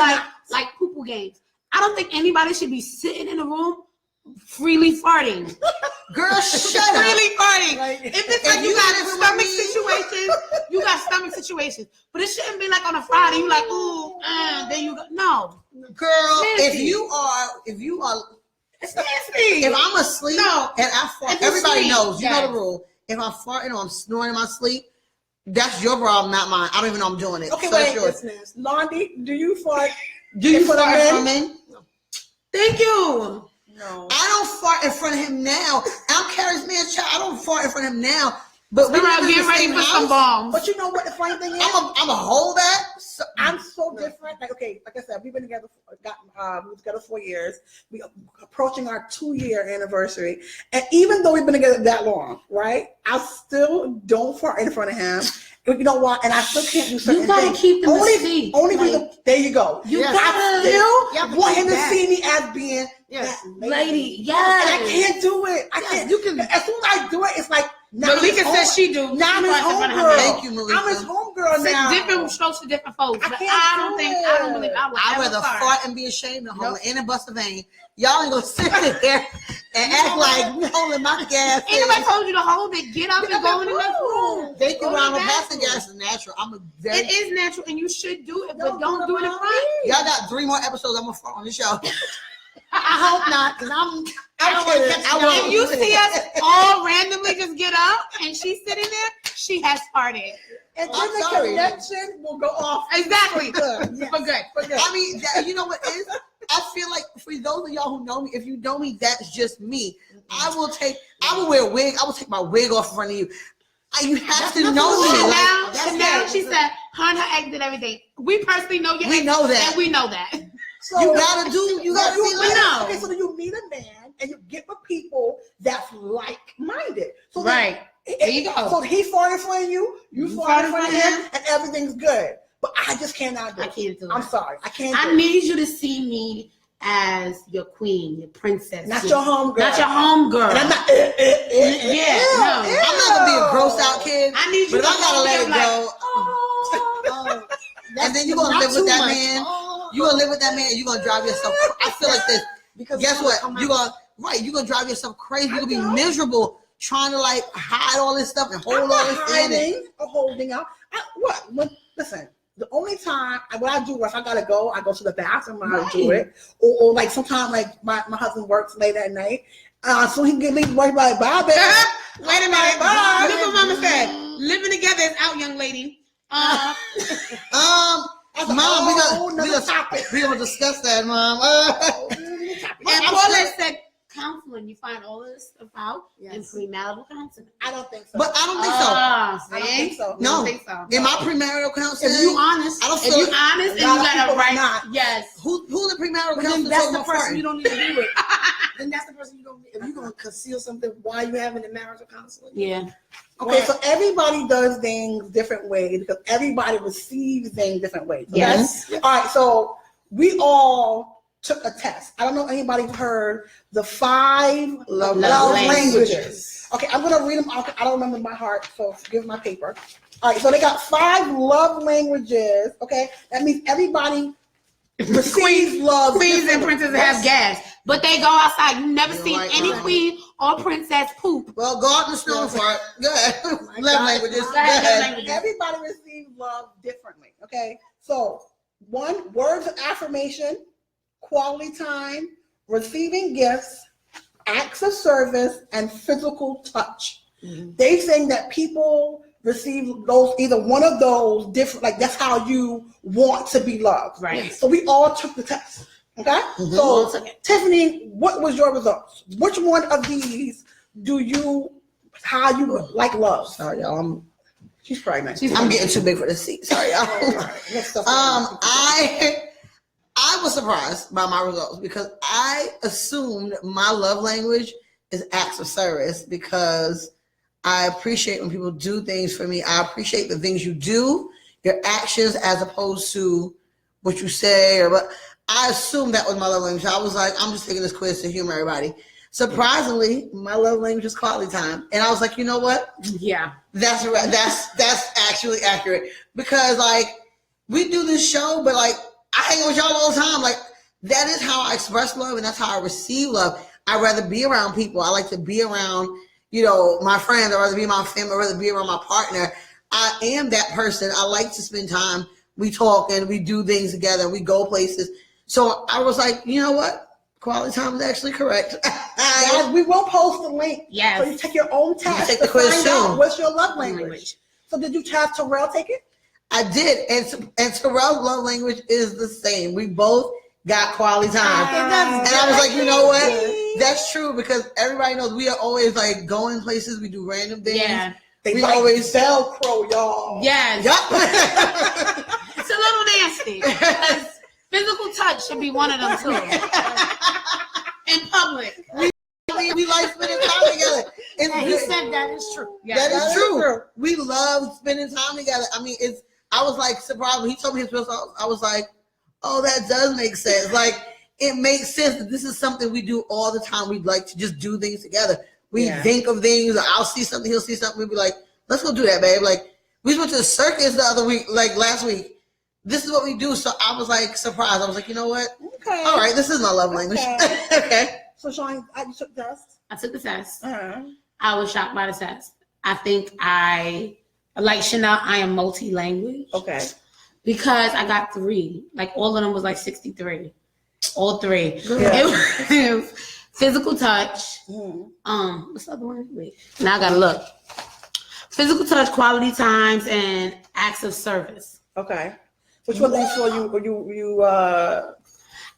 Speaker 3: like poo-poo games. I don't think anybody should be sitting in a room freely farting.
Speaker 2: Girl, shut up.
Speaker 3: Freely farting.
Speaker 1: Like,
Speaker 3: If it's
Speaker 2: if
Speaker 3: like you
Speaker 2: you
Speaker 3: got
Speaker 2: did it with
Speaker 3: stomach
Speaker 2: me-
Speaker 3: situations, you got stomach situations. But it shouldn't be like on a Friday. You like, ooh, there you go. No,
Speaker 2: Girl, if
Speaker 3: Nasty.
Speaker 2: you are,
Speaker 3: it's nasty.
Speaker 2: if I'm asleep
Speaker 3: No.
Speaker 2: and I fart,
Speaker 3: If you
Speaker 2: everybody
Speaker 3: sleep,
Speaker 2: knows, you know
Speaker 3: yes.
Speaker 2: the rule. If I'm farting or I'm snoring in my sleep, that's your problem, not mine. I don't even know I'm doing it.
Speaker 1: okay,
Speaker 2: so that's
Speaker 1: wait.
Speaker 2: yours.
Speaker 1: Londi, do you fart?
Speaker 2: Do you
Speaker 1: in front of
Speaker 2: fart
Speaker 1: men?
Speaker 2: from men?
Speaker 3: Thank you.
Speaker 1: No.
Speaker 2: I don't fart in front of him now. I'm Carrie's man's child. I don't fart in front of him now But we
Speaker 3: Terrell,
Speaker 2: live in
Speaker 3: get
Speaker 2: the
Speaker 3: ready
Speaker 2: same
Speaker 3: for some
Speaker 2: house.
Speaker 3: bombs.
Speaker 1: But you know what the funny thing is?
Speaker 2: I'm a hold that. So,
Speaker 1: I'm so different. Like, okay, like I said, we've been together, we were together 4 years. We approaching our 2-year anniversary. And even though we've been together that long, right? I still don't fart in front of him. But you know what? And I still can't do certain
Speaker 3: You gotta
Speaker 1: things.
Speaker 3: keep the
Speaker 1: only,
Speaker 3: mystique.
Speaker 1: only
Speaker 3: Like,
Speaker 1: reason, there you go.
Speaker 3: You
Speaker 2: Yes.
Speaker 1: I
Speaker 3: gotta,
Speaker 1: still
Speaker 4: You have to
Speaker 1: want
Speaker 4: keep
Speaker 1: him to
Speaker 4: that.
Speaker 1: see me as being
Speaker 4: Yes.
Speaker 1: that
Speaker 3: lady,
Speaker 1: And
Speaker 3: yes.
Speaker 1: I can't do it. I can't.
Speaker 4: You can.
Speaker 1: As soon as I do it, it's like now
Speaker 3: Malika
Speaker 1: I'm his
Speaker 3: says
Speaker 1: home-
Speaker 3: she do.
Speaker 1: Now I'm
Speaker 3: She
Speaker 1: his
Speaker 3: farts in front of her
Speaker 1: homegirl.
Speaker 3: man.
Speaker 2: Thank you, Malika.
Speaker 1: I'm his homegirl now.
Speaker 3: Different strokes for different folks.
Speaker 1: I
Speaker 3: But
Speaker 1: can't
Speaker 3: I
Speaker 1: do
Speaker 3: don't think,
Speaker 1: it.
Speaker 3: I don't believe I would
Speaker 2: I'd
Speaker 3: ever
Speaker 2: rather
Speaker 3: fart.
Speaker 2: fart and be ashamed than hold it in and bust a vein. Y'all ain't gonna sit there and act like we holding my gas.
Speaker 3: Ain't nobody told you to hold it. Get up and go in the next room.
Speaker 2: Thank you,
Speaker 3: Go to
Speaker 2: Ronald.
Speaker 3: the
Speaker 2: Passing
Speaker 3: bathroom.
Speaker 2: gas is natural. I'm a very.
Speaker 3: It is natural, and you should do it, but
Speaker 1: Don't
Speaker 3: don't
Speaker 1: do
Speaker 3: do
Speaker 1: it
Speaker 3: it in
Speaker 1: around
Speaker 3: front.
Speaker 2: Y'all got 3 more episodes. I'm gonna fart on the show.
Speaker 4: I hope not, because I don't want to catch
Speaker 2: I
Speaker 4: y'all.
Speaker 2: won't.
Speaker 3: If you see us all randomly just get up and she's sitting there, she has farted.
Speaker 1: And
Speaker 2: I'm
Speaker 1: then the
Speaker 2: sorry.
Speaker 1: connection will go off.
Speaker 3: Exactly.
Speaker 1: Good.
Speaker 3: For good.
Speaker 1: For good.
Speaker 2: I mean, you know what is? I feel like for those of y'all who know me, if you know me, that's just me. I will wear a wig. I will take my wig off in front of you. You have to know me.
Speaker 3: So
Speaker 2: Like,
Speaker 3: now,
Speaker 4: that's
Speaker 3: so now
Speaker 4: it.
Speaker 3: she said, her and her ex did everything. We personally know your
Speaker 2: We
Speaker 3: ex,
Speaker 2: know that.
Speaker 3: and we know that.
Speaker 1: So
Speaker 2: you gotta see
Speaker 1: you
Speaker 2: like
Speaker 3: know.
Speaker 1: Okay, so then you meet a man and you get with people that's like-minded. So
Speaker 3: Right. There you go.
Speaker 1: So he farted in front of you, you farted in front of him, and everything's good. But I just cannot do
Speaker 3: I
Speaker 1: it.
Speaker 3: can't do it.
Speaker 1: I'm sorry. I can't
Speaker 3: I
Speaker 1: do it.
Speaker 3: need you to see me as your queen, your princess.
Speaker 1: Not your homegirl.
Speaker 3: Not your homegirl.
Speaker 1: And I'm not.
Speaker 3: Yeah, no.
Speaker 2: I'm not gonna be a gross out kid,
Speaker 3: I need you
Speaker 2: but
Speaker 3: to
Speaker 2: I gotta
Speaker 3: hold
Speaker 2: let
Speaker 3: me
Speaker 2: it
Speaker 3: like,
Speaker 2: go.
Speaker 4: Oh,
Speaker 2: And then you're gonna live with that man.
Speaker 4: Oh,
Speaker 2: You're gonna live with that man. And you're gonna drive yourself. I feel like this.
Speaker 4: because
Speaker 2: Guess
Speaker 4: it's
Speaker 2: what?
Speaker 4: gonna come
Speaker 2: You're
Speaker 4: out.
Speaker 2: gonna you're gonna drive yourself crazy. You're gonna be
Speaker 1: I know.
Speaker 2: miserable trying to like hide all this stuff and hold
Speaker 1: I'm
Speaker 2: all
Speaker 1: not
Speaker 2: this in.
Speaker 1: hiding or holding out. Listen, the only time what I do if I gotta go, I go to the bathroom and I do it. Or like sometimes like my husband works late at night. So he can get leave work like bye baby.
Speaker 3: Wait a minute.
Speaker 1: Bye.
Speaker 3: Look what Mama said. Living together is out, young lady.
Speaker 1: That's a
Speaker 2: Mom,
Speaker 1: whole nother topic.
Speaker 2: we gonna discuss that, Mom.
Speaker 3: And Paula said counseling. You find all of this stuff out in
Speaker 4: Yes.
Speaker 3: premarital counseling.
Speaker 1: I don't think so.
Speaker 2: But I don't think so.
Speaker 3: Ah,
Speaker 1: I don't
Speaker 3: see?
Speaker 1: think so.
Speaker 3: You don't
Speaker 2: No.
Speaker 3: think so.
Speaker 2: In my premarital counseling,
Speaker 3: If you honest,
Speaker 2: I don't
Speaker 3: if
Speaker 2: feel
Speaker 3: you
Speaker 2: like-
Speaker 3: honest,
Speaker 1: A
Speaker 3: then
Speaker 1: lot
Speaker 3: you
Speaker 1: of
Speaker 3: gotta
Speaker 1: people are
Speaker 3: write.
Speaker 1: not.
Speaker 3: Yes.
Speaker 2: who the premarital
Speaker 4: But then
Speaker 2: counselor
Speaker 4: that's
Speaker 2: talking
Speaker 4: the
Speaker 2: about
Speaker 4: person
Speaker 2: farting?
Speaker 4: you don't need to be with. Then that's the person you don't. If you're gonna conceal something, why you having the marital counseling?
Speaker 3: Yeah.
Speaker 1: Okay, so everybody does things different ways because everybody receives things different ways. Okay?
Speaker 3: Yes.
Speaker 1: All right, so we all took a test. I don't know if anybody heard the 5
Speaker 2: Love
Speaker 1: languages. Okay, I'm gonna read them off. I don't remember my heart, so give my paper. All right, so they got 5 love languages. Okay, that means everybody receives love.
Speaker 3: Queens and
Speaker 1: differently.
Speaker 3: princesses have gas, but they go outside. You never
Speaker 2: You're
Speaker 3: seen
Speaker 2: right,
Speaker 3: any
Speaker 2: right.
Speaker 3: queen or princess poop.
Speaker 2: Well, God and Stone fart. Go ahead.
Speaker 1: my
Speaker 2: Love
Speaker 1: God.
Speaker 2: languages.
Speaker 1: Go
Speaker 2: Go ahead.
Speaker 3: languages.
Speaker 1: Everybody receives love differently. Okay, so 1, words of affirmation, quality time, receiving gifts, acts of service, and physical touch. They saying that people receive those, either one of those different, like that's how you want to be loved.
Speaker 3: Right.
Speaker 1: So we all took the test. Okay. So Tiffany, what was your results? Which one of these do you, how you like love?
Speaker 2: Sorry, y'all.
Speaker 1: She's pregnant.
Speaker 2: I'm getting too big for the seat. Sorry, y'all.
Speaker 1: Next stuff.
Speaker 2: I was surprised by my results because I assumed my love language is acts of service because I appreciate when people do things for me. I appreciate the things you do, your actions, as opposed to what you say. But I assumed that was my love language. I was like, I'm just taking this quiz to humor everybody. Surprisingly, my love language is quality time, and I was like, you know what?
Speaker 3: Yeah.
Speaker 2: That's actually accurate because like we do this show, but like I hang with y'all all the time. Like that is how I express love, and that's how I receive love. I'd rather be around people. I like to be around, my friends. I'd rather be my family. I'd rather be around my partner. I am that person. I like to spend time. We talk and we do things together. We go places. So I was like, you know what? Quality time is actually correct.
Speaker 1: Guys, we will post the link.
Speaker 3: Yes.
Speaker 1: So you take your own test
Speaker 2: take
Speaker 1: to
Speaker 2: the quiz
Speaker 1: find
Speaker 2: too.
Speaker 1: out what's your love language. So did you have Terrell take it?
Speaker 2: I did, and Terrell's love language is the same. We both got quality time, and I was like, you know what? That's true because everybody knows we are always like going places. We do random things.
Speaker 3: Yeah.
Speaker 1: They
Speaker 2: We
Speaker 1: like
Speaker 2: always-
Speaker 1: Velcro, y'all.
Speaker 3: Yes.
Speaker 2: Yup.
Speaker 3: It's a little nasty. Because physical touch should be one of them too. In public.
Speaker 2: We like spending time together.
Speaker 4: And he
Speaker 2: It's,
Speaker 4: said that is true.
Speaker 2: that
Speaker 3: Yes.
Speaker 2: is true. We love spending time together. I mean, I was like surprised when he told me his personal. I was like, oh, that does make sense. Like, it makes sense that this is something we do all the time. We'd like to just do things together. We think of things. I'll see something. He'll see something. We'll be like, let's go do that, babe. Like, we went to the circus the other week, like last week. This is what we do. So I was like surprised. I was like, you know what?
Speaker 1: Okay.
Speaker 2: All right, this is my love language.
Speaker 1: Okay.
Speaker 2: Okay.
Speaker 1: So, Sean, you took the test?
Speaker 3: I took the test.
Speaker 1: Uh-huh.
Speaker 3: I was shocked by the test. I think like Chanel, I am multi-language.
Speaker 1: Okay.
Speaker 3: Because I got 3. Like all of them was like 63. All 3.
Speaker 1: Yeah.
Speaker 3: It was physical touch.
Speaker 1: Mm.
Speaker 3: What's the other one? Wait. Now I gotta look. Physical touch, quality times, and acts of service.
Speaker 1: Okay. Which one do you feel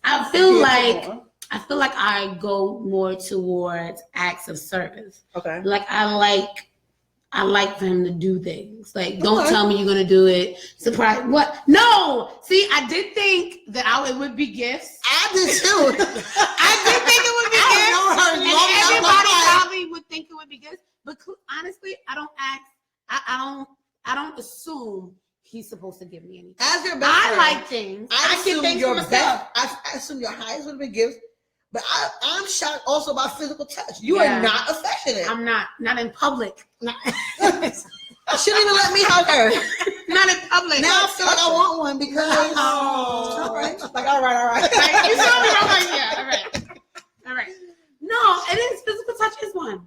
Speaker 3: I feel
Speaker 1: geared
Speaker 3: like
Speaker 1: more?
Speaker 3: I go more towards acts of service.
Speaker 1: Okay.
Speaker 3: Like I like for him to do things. Like, don't
Speaker 1: Okay.
Speaker 3: tell me you're gonna do it. Surprise! What? No. See, I did think that it would be gifts.
Speaker 2: I did too.
Speaker 3: I did think it would be
Speaker 2: I know
Speaker 3: gifts,
Speaker 2: her
Speaker 3: and
Speaker 2: long enough,
Speaker 3: everybody
Speaker 2: like-
Speaker 3: probably would think it would be gifts. But honestly, I don't ask. I don't assume he's supposed to give me anything.
Speaker 2: As your best
Speaker 3: I
Speaker 2: friend,
Speaker 3: like things.
Speaker 2: I
Speaker 3: I get
Speaker 2: assume
Speaker 3: things
Speaker 2: your
Speaker 3: for myself.
Speaker 2: best. I assume your highest would have been gifts, but I'm shocked also by physical touch. You
Speaker 3: Yeah.
Speaker 2: are not affectionate.
Speaker 3: I'm not in public. Not,
Speaker 2: She didn't even let me hug her.
Speaker 3: not in public.
Speaker 2: Now I feel like I want one because.
Speaker 1: Oh.
Speaker 2: All right.
Speaker 1: Like, all right.
Speaker 3: Right? You saw me. I'm like, yeah, all right. No, it is physical touch is one,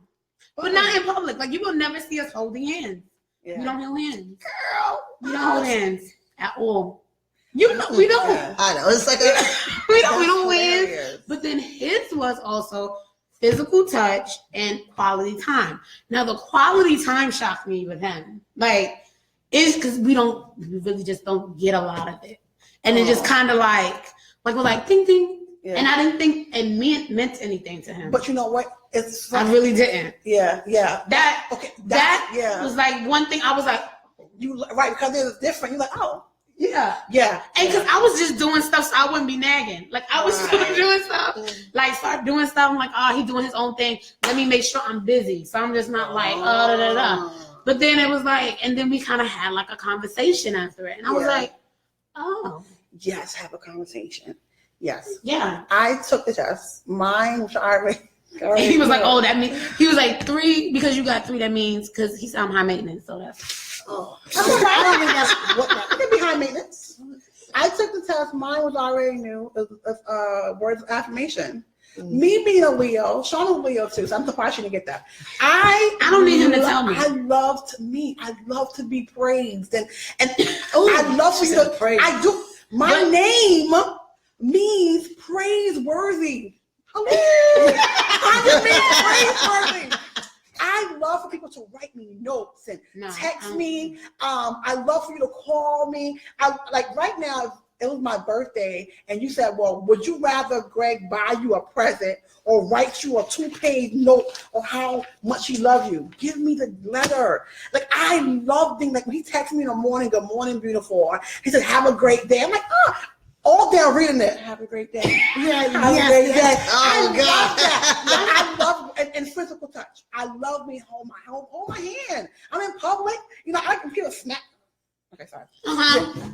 Speaker 3: but not in public. Like you will never see us holding hands.
Speaker 1: Yeah.
Speaker 3: We don't hold hands.
Speaker 2: Girl.
Speaker 3: We don't hold hands at all. You know, we don't.
Speaker 1: Yeah.
Speaker 2: I know. It's like a.
Speaker 3: We don't
Speaker 1: That's
Speaker 3: hold hands.
Speaker 1: hilarious.
Speaker 3: But then his was also physical touch and quality time. Now the quality time shocked me with him. Like it's because we really just don't get a lot of it, and it just kind of like we're like ding ding,
Speaker 1: Yeah.
Speaker 3: and I didn't think it meant anything to him.
Speaker 1: But you know what? It's
Speaker 3: I really didn't.
Speaker 1: yeah.
Speaker 3: That
Speaker 1: Okay.
Speaker 3: that was like one thing I was like,
Speaker 1: you right because it's different. You're like, oh,
Speaker 3: yeah.
Speaker 1: yeah.
Speaker 3: And because I was just doing stuff so I wouldn't be nagging. Like I was
Speaker 1: Right.
Speaker 3: doing stuff. Like start doing stuff. I'm like, oh, he's doing his own thing. Let me make sure I'm busy. So I'm just not like, da da da. But then it was like, and then we kind of had like a conversation after it. And I was
Speaker 1: Yeah.
Speaker 3: like, oh,
Speaker 1: Yes, have a conversation. Yes.
Speaker 3: yeah.
Speaker 1: I took the test. Mine, which I already
Speaker 3: And he was like, oh, that means, he was like 3, because you got 3, that means, because he's on high maintenance. So that's,
Speaker 1: oh. I don't think that's what that. It could be high maintenance. I took the test. Mine was already new. It was, words of affirmation. Me being a Leo, Sean was a Leo too, so I'm surprised she didn't get that. I
Speaker 3: don't need him to tell me.
Speaker 1: I love to be praised, and I love for you to
Speaker 2: praise.
Speaker 1: I do. My name means praiseworthy. Hello, I mean praiseworthy. I love for people to write me notes and
Speaker 3: No,
Speaker 1: text
Speaker 3: I'm-
Speaker 1: me. I love for you to call me. I like right now. It was my birthday, and you said, well, would you rather Greg buy you a present or write you a 2-page note of how much he loves you? Give me the letter. Like, I love things. Like, when he texted me in the morning, good morning, beautiful. He said, have a great day. I'm like, oh, all day I'm reading it. Have a great day. Yeah, have a great day.
Speaker 2: Oh,
Speaker 1: I love
Speaker 2: God.
Speaker 1: that. I love, and physical touch. I love me hold my hand. I'm in public. You know, I can feel a snap. Okay, sorry.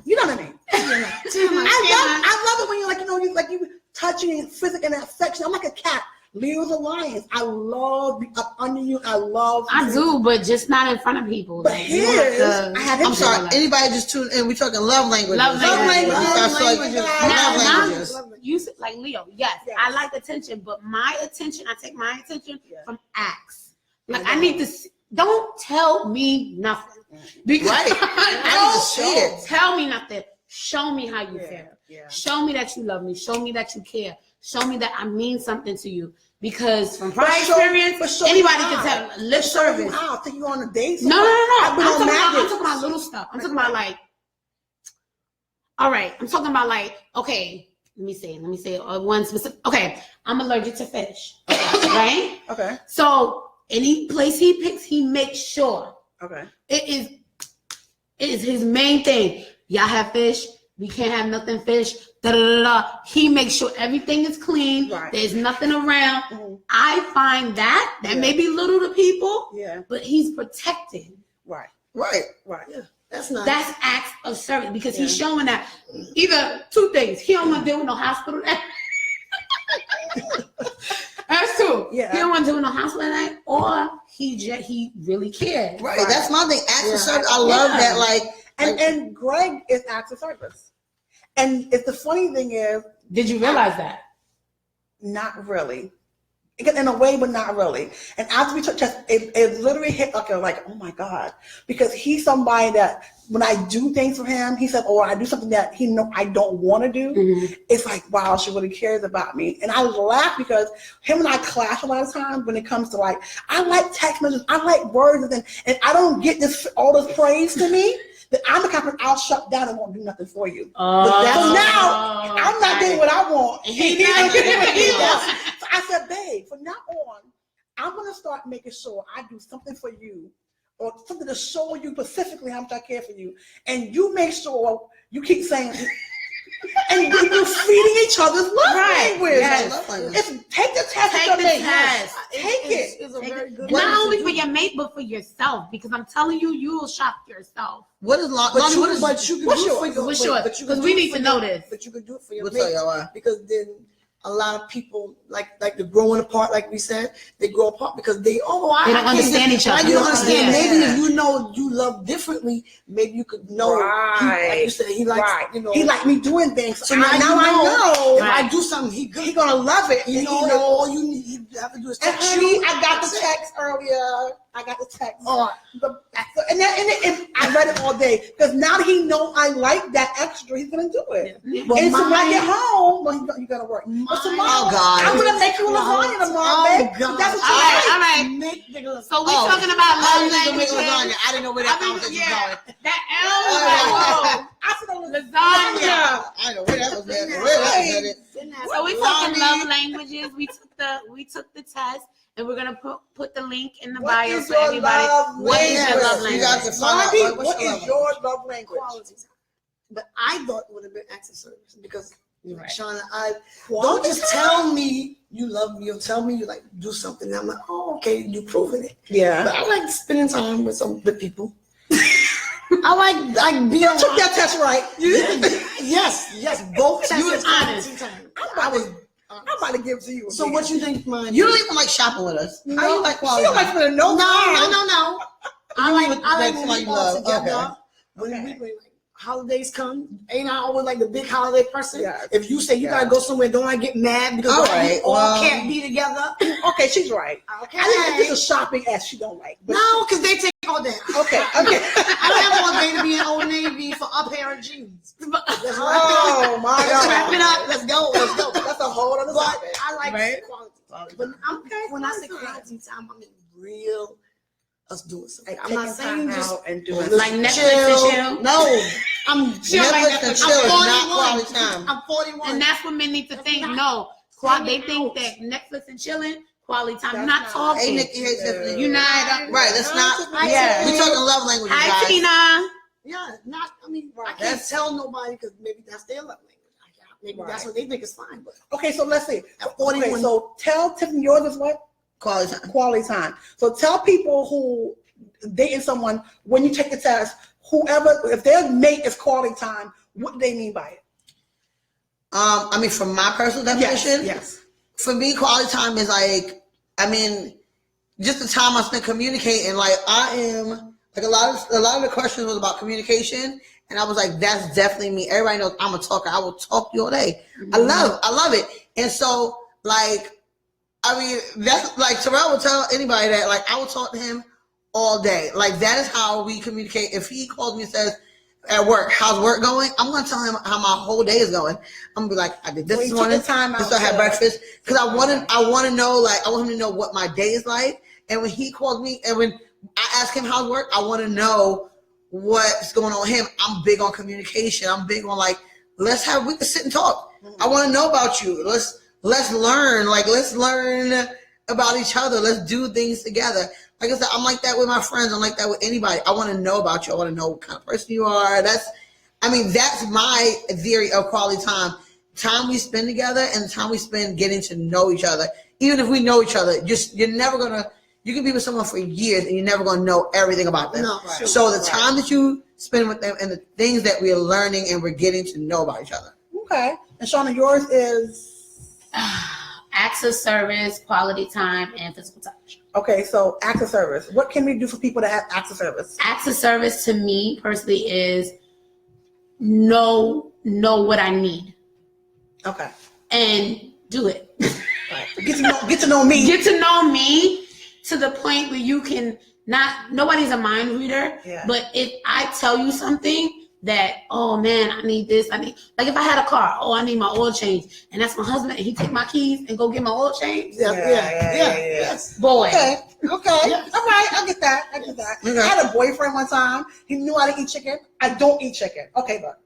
Speaker 1: You know what I mean. I love it when you you touching and physical and affection. I'm like a cat. Leo's a lion. I love up under you.
Speaker 3: I do, but just not in front of people.
Speaker 1: But
Speaker 3: Like, you don't have
Speaker 1: his,
Speaker 3: to-
Speaker 1: I have
Speaker 2: I'm
Speaker 1: his.
Speaker 2: sorry. Anybody just tuned in? We're talking love languages.
Speaker 3: Love languages.
Speaker 2: Love languages.
Speaker 3: Now,
Speaker 2: Love languages.
Speaker 3: you said like Leo, yes,
Speaker 1: Yes.
Speaker 3: I like attention, but my attention, I take my attention
Speaker 1: Yeah.
Speaker 3: from acts. Like I need to don't tell me nothing. Because
Speaker 2: Right. I need to see it.
Speaker 3: tell me nothing. Show me how you feel.
Speaker 1: Yeah.
Speaker 3: Show me that you love me. Show me that you care. Show me that I mean something to you. Because from prior
Speaker 1: But show-
Speaker 3: experience,
Speaker 1: but show
Speaker 3: anybody
Speaker 1: you
Speaker 3: can
Speaker 1: how.
Speaker 3: tell lip
Speaker 1: Show
Speaker 3: service.
Speaker 1: you how. Take you on a date.
Speaker 3: No.
Speaker 1: I've been
Speaker 3: I'm
Speaker 1: on
Speaker 3: talking
Speaker 1: Magic.
Speaker 3: about little stuff. I'm talking about like, all right. I'm talking about like, okay, let me say one specific. Okay, I'm allergic to fish, right?
Speaker 1: Okay.
Speaker 3: So any place he picks, he makes sure
Speaker 1: Okay.
Speaker 3: It is his main thing. Y'all have fish. We can't have nothing fish. Da da da da. He makes sure everything is clean.
Speaker 1: Right.
Speaker 3: There's nothing around.
Speaker 1: Mhm.
Speaker 3: I find that
Speaker 1: Yeah.
Speaker 3: may be little to people,
Speaker 1: Yeah.
Speaker 3: but he's protecting.
Speaker 1: Right.
Speaker 2: Right.
Speaker 1: Right.
Speaker 4: Yeah, that's nice.
Speaker 3: That's acts of service because he's
Speaker 1: Yeah.
Speaker 3: showing that either two things. He don't want to deal with no hospital. That's two.
Speaker 1: Yeah.
Speaker 3: He don't want to deal with no hospital night, or he really cares.
Speaker 2: Right.
Speaker 1: Right.
Speaker 2: That's my thing. Acts
Speaker 4: Yeah.
Speaker 2: of service. I love
Speaker 3: Yeah.
Speaker 2: that. Like,
Speaker 1: And Greg is acts of service. And if the funny thing is,
Speaker 3: Did you realize that?
Speaker 1: not really. In a way, but not really. And after we took tests, it literally hit like, oh my God. Because he's somebody that when I do things for him, he said, or I do something that he know I don't want to do,
Speaker 3: Mm-hmm.
Speaker 1: it's like, wow, she really cares about me. And I laugh because him and I clash a lot of times when it comes to like, I like text messages, I like words, and I don't get all this praise to me. That I'm the kind of person I'll shut down and won't do nothing for you.
Speaker 3: Oh,
Speaker 1: So now I'm not getting what I want.
Speaker 3: He's
Speaker 1: He's
Speaker 3: not
Speaker 1: not getting what he
Speaker 3: getting
Speaker 1: wants.
Speaker 3: it.
Speaker 1: So I said, babe, from now on, I'm gonna start making sure I do something for you, or something to show you specifically how much I care for you, and you make sure you keep saying, and you're feeding each other's love
Speaker 3: Right.
Speaker 1: language.
Speaker 3: Yes.
Speaker 2: love language.
Speaker 1: It's take the test.
Speaker 3: Take
Speaker 1: with
Speaker 3: the
Speaker 1: your mate.
Speaker 3: test.
Speaker 1: Take it.
Speaker 4: It's a very good
Speaker 3: Not
Speaker 4: way to
Speaker 3: only
Speaker 4: do
Speaker 3: for
Speaker 4: it.
Speaker 3: your mate, but for yourself. Because I'm telling you, you will shock yourself.
Speaker 2: what is
Speaker 4: But
Speaker 2: Lonnie?
Speaker 4: you,
Speaker 2: What is?
Speaker 4: but you can
Speaker 1: what's
Speaker 4: do it
Speaker 1: yours?
Speaker 4: for your
Speaker 3: What's
Speaker 4: but-
Speaker 3: yours?
Speaker 4: but you can
Speaker 3: Because
Speaker 4: do
Speaker 3: we
Speaker 4: it
Speaker 3: need
Speaker 4: for
Speaker 3: to
Speaker 4: your-
Speaker 3: know this.
Speaker 4: But you can do it for your
Speaker 2: We'll tell
Speaker 4: mate,
Speaker 2: y'all why.
Speaker 4: because then a lot of people like the growing apart, like we said, they grow apart because they
Speaker 3: They don't
Speaker 4: I can't
Speaker 3: understand
Speaker 4: just-
Speaker 3: each other.
Speaker 4: You don't understand.
Speaker 3: Yeah.
Speaker 4: Maybe if you know you love differently, maybe you could know. Like you said, he likes
Speaker 1: right.
Speaker 4: you know.
Speaker 1: He like me doing things.
Speaker 4: So
Speaker 1: I
Speaker 4: now
Speaker 1: I know.
Speaker 4: if
Speaker 3: Right.
Speaker 4: I do something, he good.
Speaker 1: He gonna love it.
Speaker 4: You know, all you have to do is
Speaker 1: And
Speaker 4: text
Speaker 1: honey,
Speaker 4: you.
Speaker 1: I got the text earlier. I got the text.
Speaker 4: Oh,
Speaker 1: And I read it all day because now that he know I like that extra, he's gonna do it.
Speaker 4: but
Speaker 1: And so when I
Speaker 4: mine-
Speaker 1: get home, well, you gotta work. But tomorrow,
Speaker 2: Oh, God.
Speaker 1: I'm gonna make you a lasagna tomorrow, babe.
Speaker 4: God.
Speaker 1: That's what
Speaker 3: All
Speaker 1: you
Speaker 3: right,
Speaker 1: like.
Speaker 3: all right.
Speaker 4: Make the lasagna.
Speaker 3: So we're
Speaker 2: Oh.
Speaker 3: talking about
Speaker 2: Oh,
Speaker 3: love
Speaker 2: you gonna make
Speaker 3: languages.
Speaker 2: lasagna? I didn't know where that conversation was going.
Speaker 3: That L was like, whoa.
Speaker 1: I said a
Speaker 3: Lasagna.
Speaker 2: I know where that was headed. Where that was headed.
Speaker 3: So we're talking love languages. We took the test, and we're gonna put the link in the
Speaker 1: What
Speaker 3: bio
Speaker 1: is
Speaker 3: for
Speaker 1: your
Speaker 3: everybody.
Speaker 1: love
Speaker 3: What is your
Speaker 1: language?
Speaker 3: love
Speaker 2: You
Speaker 3: language?
Speaker 2: got to find out
Speaker 1: Bobby,
Speaker 2: what's
Speaker 1: what
Speaker 2: your
Speaker 1: is
Speaker 2: love
Speaker 1: your love language?
Speaker 4: Quality time. But I thought it would have been acts of service because
Speaker 3: Right.
Speaker 4: Shauna, don't
Speaker 1: Quality
Speaker 4: just
Speaker 1: time?
Speaker 4: tell me you love me or tell me you like do something. And I'm like, oh, okay, you proving it. But
Speaker 1: Yeah.
Speaker 4: I like spending time with people. I like being
Speaker 1: You took that test right.
Speaker 4: yes, both tests.
Speaker 3: You was honest.
Speaker 1: I'm about to give it to you.
Speaker 4: So what you think, mine?
Speaker 2: You don't even like shopping with us. How you like
Speaker 1: She
Speaker 2: quality?
Speaker 1: don't like
Speaker 2: time?
Speaker 1: spending no time.
Speaker 4: No. I
Speaker 2: You
Speaker 4: like
Speaker 2: would like
Speaker 4: when
Speaker 2: somebody
Speaker 4: we
Speaker 2: you
Speaker 4: all
Speaker 2: love.
Speaker 4: together.
Speaker 2: Okay.
Speaker 4: When like holidays come, ain't I always like the big holiday person?
Speaker 1: Yes.
Speaker 4: If you say you gotta
Speaker 1: Yes.
Speaker 4: go somewhere, don't I get mad because
Speaker 2: All
Speaker 4: we
Speaker 2: right,
Speaker 4: all
Speaker 2: well-
Speaker 4: can't be together?
Speaker 1: Okay, she's right.
Speaker 4: Okay.
Speaker 1: I think this is shopping as she don't like. But
Speaker 4: No, because they take all day.
Speaker 1: Okay.
Speaker 4: I don't ever want Bay to be in Old Navy for a pair of jeans. Let's wrap it up.
Speaker 1: Oh my
Speaker 4: Let's wrap it
Speaker 1: God.
Speaker 4: up. Let's go. Let's go.
Speaker 1: That's a whole other
Speaker 4: But
Speaker 1: topic.
Speaker 4: I like
Speaker 3: Right.
Speaker 4: quality. But when I say quality time, I mean real us doing something. I'm
Speaker 1: Taking
Speaker 4: not saying
Speaker 1: time
Speaker 4: just
Speaker 1: out and doing
Speaker 3: Like Netflix and chill.
Speaker 4: No, I'm
Speaker 3: She don't like
Speaker 2: Netflix and
Speaker 3: Netflix.
Speaker 2: chill is
Speaker 3: I'm
Speaker 2: not
Speaker 3: 41.
Speaker 2: quality time.
Speaker 4: I'm 41.
Speaker 3: And that's what men need to think. No, they think that Netflix and chilling, quality time. You're
Speaker 1: That's
Speaker 3: not
Speaker 1: not-
Speaker 2: Hey,
Speaker 3: talking.
Speaker 2: Nikki, hey, Tiffany.
Speaker 3: You're not.
Speaker 2: Right, that's not.
Speaker 3: Yeah.
Speaker 2: We talking love languages,
Speaker 3: Hi,
Speaker 2: guys.
Speaker 3: Tina.
Speaker 4: Yeah, not. I mean, I
Speaker 1: Right.
Speaker 4: can't tell nobody because maybe that's their love language. Maybe that's
Speaker 1: Right.
Speaker 4: what they think is fine. But
Speaker 1: Okay, so let's see.
Speaker 4: at 41,
Speaker 1: Okay, so tell Tiffany yours is what?
Speaker 2: Quality time.
Speaker 1: Quality time. So tell people who dating someone when you take the test, whoever, if their mate is quality time, what do they mean by it?
Speaker 2: I mean, from my personal definition,
Speaker 1: Yes.
Speaker 2: for me, quality time is like, I mean, just the time I spend communicating. Like I am, like a lot of the questions was about communication, and I was like, that's definitely me. Everybody knows I'm a talker. I will talk to you all day. I love it. And so, like, I mean, that's like Terrell will tell anybody that, like, I will talk to him all day. Like, that is how we communicate. If he calls me and says, at work, how's work going? I'm gonna tell him how my whole day is going. I'm gonna be like, I did this
Speaker 1: So you
Speaker 2: this
Speaker 1: took
Speaker 2: morning.
Speaker 1: the time out
Speaker 2: This I had
Speaker 1: to-
Speaker 2: breakfast because I want to know, like, I want him to know what my day is like. And when he calls me, and when I ask him how's work, I want to know what's going on with him. I'm big on communication. I'm big on like, we can sit and talk. I want to know about you. Let's learn. Like, let's learn about each other. Let's do things together. Like I said, I'm like that with my friends. I'm like that with anybody. I want to know about you. I want to know what kind of person you are. That's my theory of quality time. Time we spend together and the time we spend getting to know each other. Even if we know each other, you can be with someone for years and you're never going to know everything about them.
Speaker 4: No, right.
Speaker 2: So the time that you spend with them and the things that we are learning and we're getting to know about each other.
Speaker 1: Okay. And Shauna, yours is?
Speaker 3: Acts of service, quality time, and physical touch.
Speaker 1: Okay, so acts of service. What can we do for people that have acts of service?
Speaker 3: Acts of service to me personally is know what I need
Speaker 1: Okay.
Speaker 3: and do it.
Speaker 1: Right. Get to know me.
Speaker 3: Get to know me to the point where you can nobody's a mind reader,
Speaker 1: Yeah.
Speaker 3: but if I tell you something that, oh man, I need this, like if I had a car, I need my oil change, and that's my husband, and he take my keys and go get my oil change.
Speaker 4: Yeah.
Speaker 1: Yes.
Speaker 3: Boy.
Speaker 1: Okay.
Speaker 4: Yes.
Speaker 1: All right. I get that.
Speaker 2: Okay.
Speaker 1: I had a boyfriend one time. He knew I didn't eat chicken. I don't eat chicken. Okay, but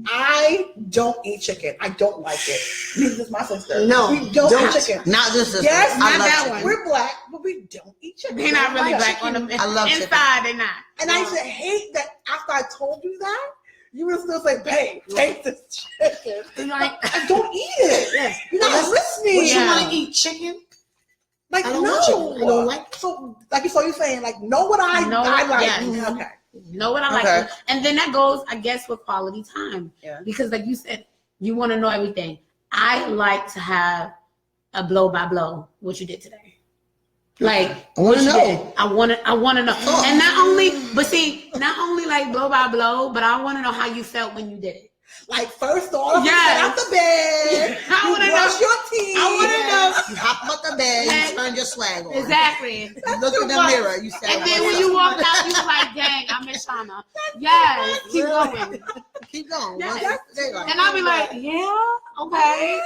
Speaker 1: I don't eat chicken. I don't like it. Neither does my sister.
Speaker 4: No,
Speaker 1: we don't eat chicken.
Speaker 2: Not just this.
Speaker 1: Yes,
Speaker 2: I
Speaker 1: not
Speaker 2: love
Speaker 1: that
Speaker 2: chicken.
Speaker 1: one. We're black, but we don't eat chicken.
Speaker 3: They're not really
Speaker 1: Like
Speaker 3: black on
Speaker 1: chicken.
Speaker 3: the
Speaker 2: I love chicken.
Speaker 3: inside. They're not.
Speaker 1: And I used to hate that after I told you that, you would still say, babe, take this chicken.
Speaker 3: They're like,
Speaker 1: I don't eat it.
Speaker 4: Yes.
Speaker 1: You're not listening.
Speaker 4: Would you
Speaker 3: Yeah.
Speaker 4: want to eat chicken?
Speaker 1: Like,
Speaker 4: I don't
Speaker 1: no.
Speaker 4: want chicken. I don't like it.
Speaker 1: So, you're saying, like, know what I
Speaker 3: Know
Speaker 1: like.
Speaker 3: what- yes.
Speaker 1: Okay.
Speaker 3: know what I
Speaker 2: Okay.
Speaker 3: like. And then that goes, I guess, with quality time.
Speaker 1: Yeah.
Speaker 3: Because like you said, you want to know everything. I like to have a blow by blow what you did today. Like
Speaker 2: I want to
Speaker 3: what you
Speaker 2: know.
Speaker 3: did. I want to know.
Speaker 2: Oh.
Speaker 3: And not only like blow by blow, but I want to know how you felt when you did it.
Speaker 1: Like, first off,
Speaker 3: Yes.
Speaker 1: you get out the bed,
Speaker 3: I
Speaker 1: you
Speaker 3: wanna
Speaker 1: brush
Speaker 3: know.
Speaker 1: your teeth.
Speaker 3: I wanna know.
Speaker 2: You hop up the bed,
Speaker 3: And-
Speaker 2: you turn your swag on.
Speaker 3: Exactly.
Speaker 2: You look in the
Speaker 1: Right.
Speaker 2: mirror, you say,
Speaker 3: And then when you walked out, you was like, dang, I miss Shauna. Yes, keep going.
Speaker 2: keep going.
Speaker 3: Yes.
Speaker 2: Once they like,
Speaker 3: And I'll be like, yeah, okay.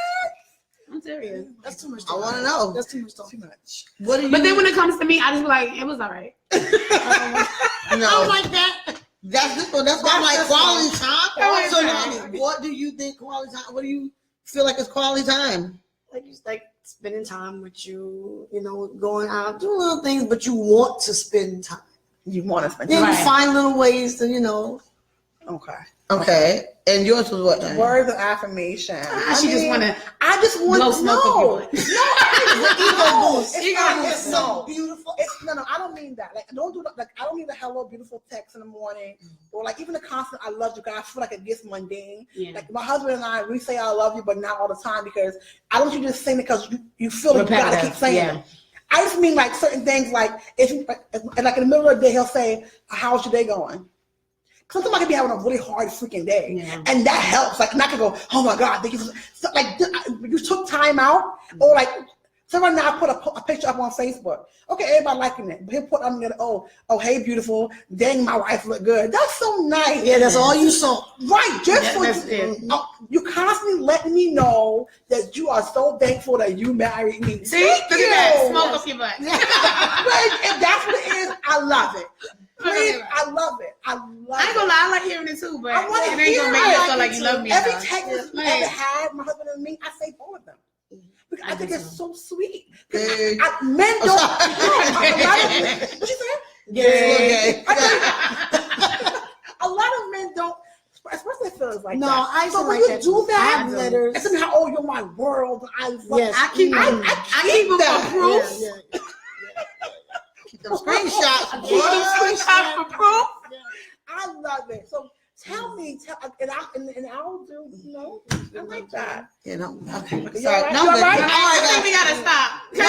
Speaker 3: I'm serious.
Speaker 4: That's too much.
Speaker 2: I want to know.
Speaker 4: That's too much talk.
Speaker 1: Too much.
Speaker 2: What do you
Speaker 3: But then when it comes to me, I just be like, it was all right.
Speaker 4: I
Speaker 2: know?
Speaker 4: don't like that.
Speaker 2: That's why I'm like
Speaker 4: That's
Speaker 2: quality time.
Speaker 3: Quality
Speaker 2: So
Speaker 3: time.
Speaker 2: now, what do you think quality time? What do you feel like is quality time?
Speaker 4: Like you like spending time with you, going out, doing little things, but you want to spend time.
Speaker 1: You want to spend
Speaker 4: Then
Speaker 1: time.
Speaker 3: Right.
Speaker 4: you find little ways to,
Speaker 1: Okay.
Speaker 2: Okay, and yours was what? Then?
Speaker 1: Words of affirmation.
Speaker 3: She just want to
Speaker 1: I just want
Speaker 3: blow
Speaker 1: to
Speaker 3: smoke
Speaker 1: know.
Speaker 3: up your butt.
Speaker 1: No, it's
Speaker 4: Ego
Speaker 1: not-
Speaker 4: boost.
Speaker 1: it's
Speaker 4: So
Speaker 1: no.
Speaker 4: beautiful.
Speaker 1: No, I don't mean that. Like, don't do that. Like, I don't need a hello, beautiful text in the morning, or like even the constant "I love you" guys. I feel like it gets mundane.
Speaker 3: Yeah.
Speaker 1: Like my husband and I, we say "I love you," but not all the time because I don't want you to just saying it because you feel like you gotta keep saying
Speaker 3: yeah.
Speaker 1: it. I just mean like certain things, like if like in the middle of the day he'll say, "How's your day going?" Sometimes I could be having a really hard freaking day,
Speaker 3: Yeah.
Speaker 1: and that helps. Like, and I could go, "Oh my God, thank you." So, like, you took time out, or like someone now put a picture up on Facebook. Okay, everybody liking it, but he'll put on there, "Oh, hey, beautiful. Dang, my wife look good." That's so nice.
Speaker 4: Yeah, that's all you saw.
Speaker 1: Right, just
Speaker 3: Yeah,
Speaker 1: for
Speaker 3: that's it.
Speaker 1: you constantly letting me know that you are so thankful that you married me.
Speaker 3: See,
Speaker 1: Thank
Speaker 3: look at that.
Speaker 1: you.
Speaker 3: Smoke up your butt.
Speaker 1: But if that's what it is, I love it. Please, I love it. I love
Speaker 3: I ain't gonna lie, I like hearing it too, but
Speaker 1: I want
Speaker 3: it
Speaker 1: to
Speaker 3: ain't
Speaker 1: hear
Speaker 3: gonna make you
Speaker 1: it.
Speaker 3: feel like you love me.
Speaker 1: Every
Speaker 3: enough.
Speaker 1: text we
Speaker 3: Like,
Speaker 1: ever had, my husband and me, I say all of them. Because I think
Speaker 3: do
Speaker 1: it's so sweet.
Speaker 2: Big.
Speaker 1: Men don't. What you say?
Speaker 2: Okay.
Speaker 1: A lot of men don't, especially feelings like
Speaker 4: No,
Speaker 1: that.
Speaker 4: I used
Speaker 1: So
Speaker 4: to
Speaker 1: when
Speaker 4: like
Speaker 1: you
Speaker 4: that
Speaker 1: do
Speaker 4: too. I
Speaker 1: that,
Speaker 4: have letters.
Speaker 1: and tell me how, oh, you're my world.
Speaker 4: Yes.
Speaker 3: I keep them
Speaker 1: that.
Speaker 3: for proof.
Speaker 4: Yeah.
Speaker 2: Keep them screenshots.
Speaker 3: I keep them screenshots for proof.
Speaker 1: I love it. So tell me, and I'll do, I like that.
Speaker 2: You know. Okay.
Speaker 1: You
Speaker 2: Sorry.
Speaker 1: all right?
Speaker 2: No,
Speaker 1: You all
Speaker 2: but
Speaker 1: right?
Speaker 3: I think we gotta stop.
Speaker 2: No,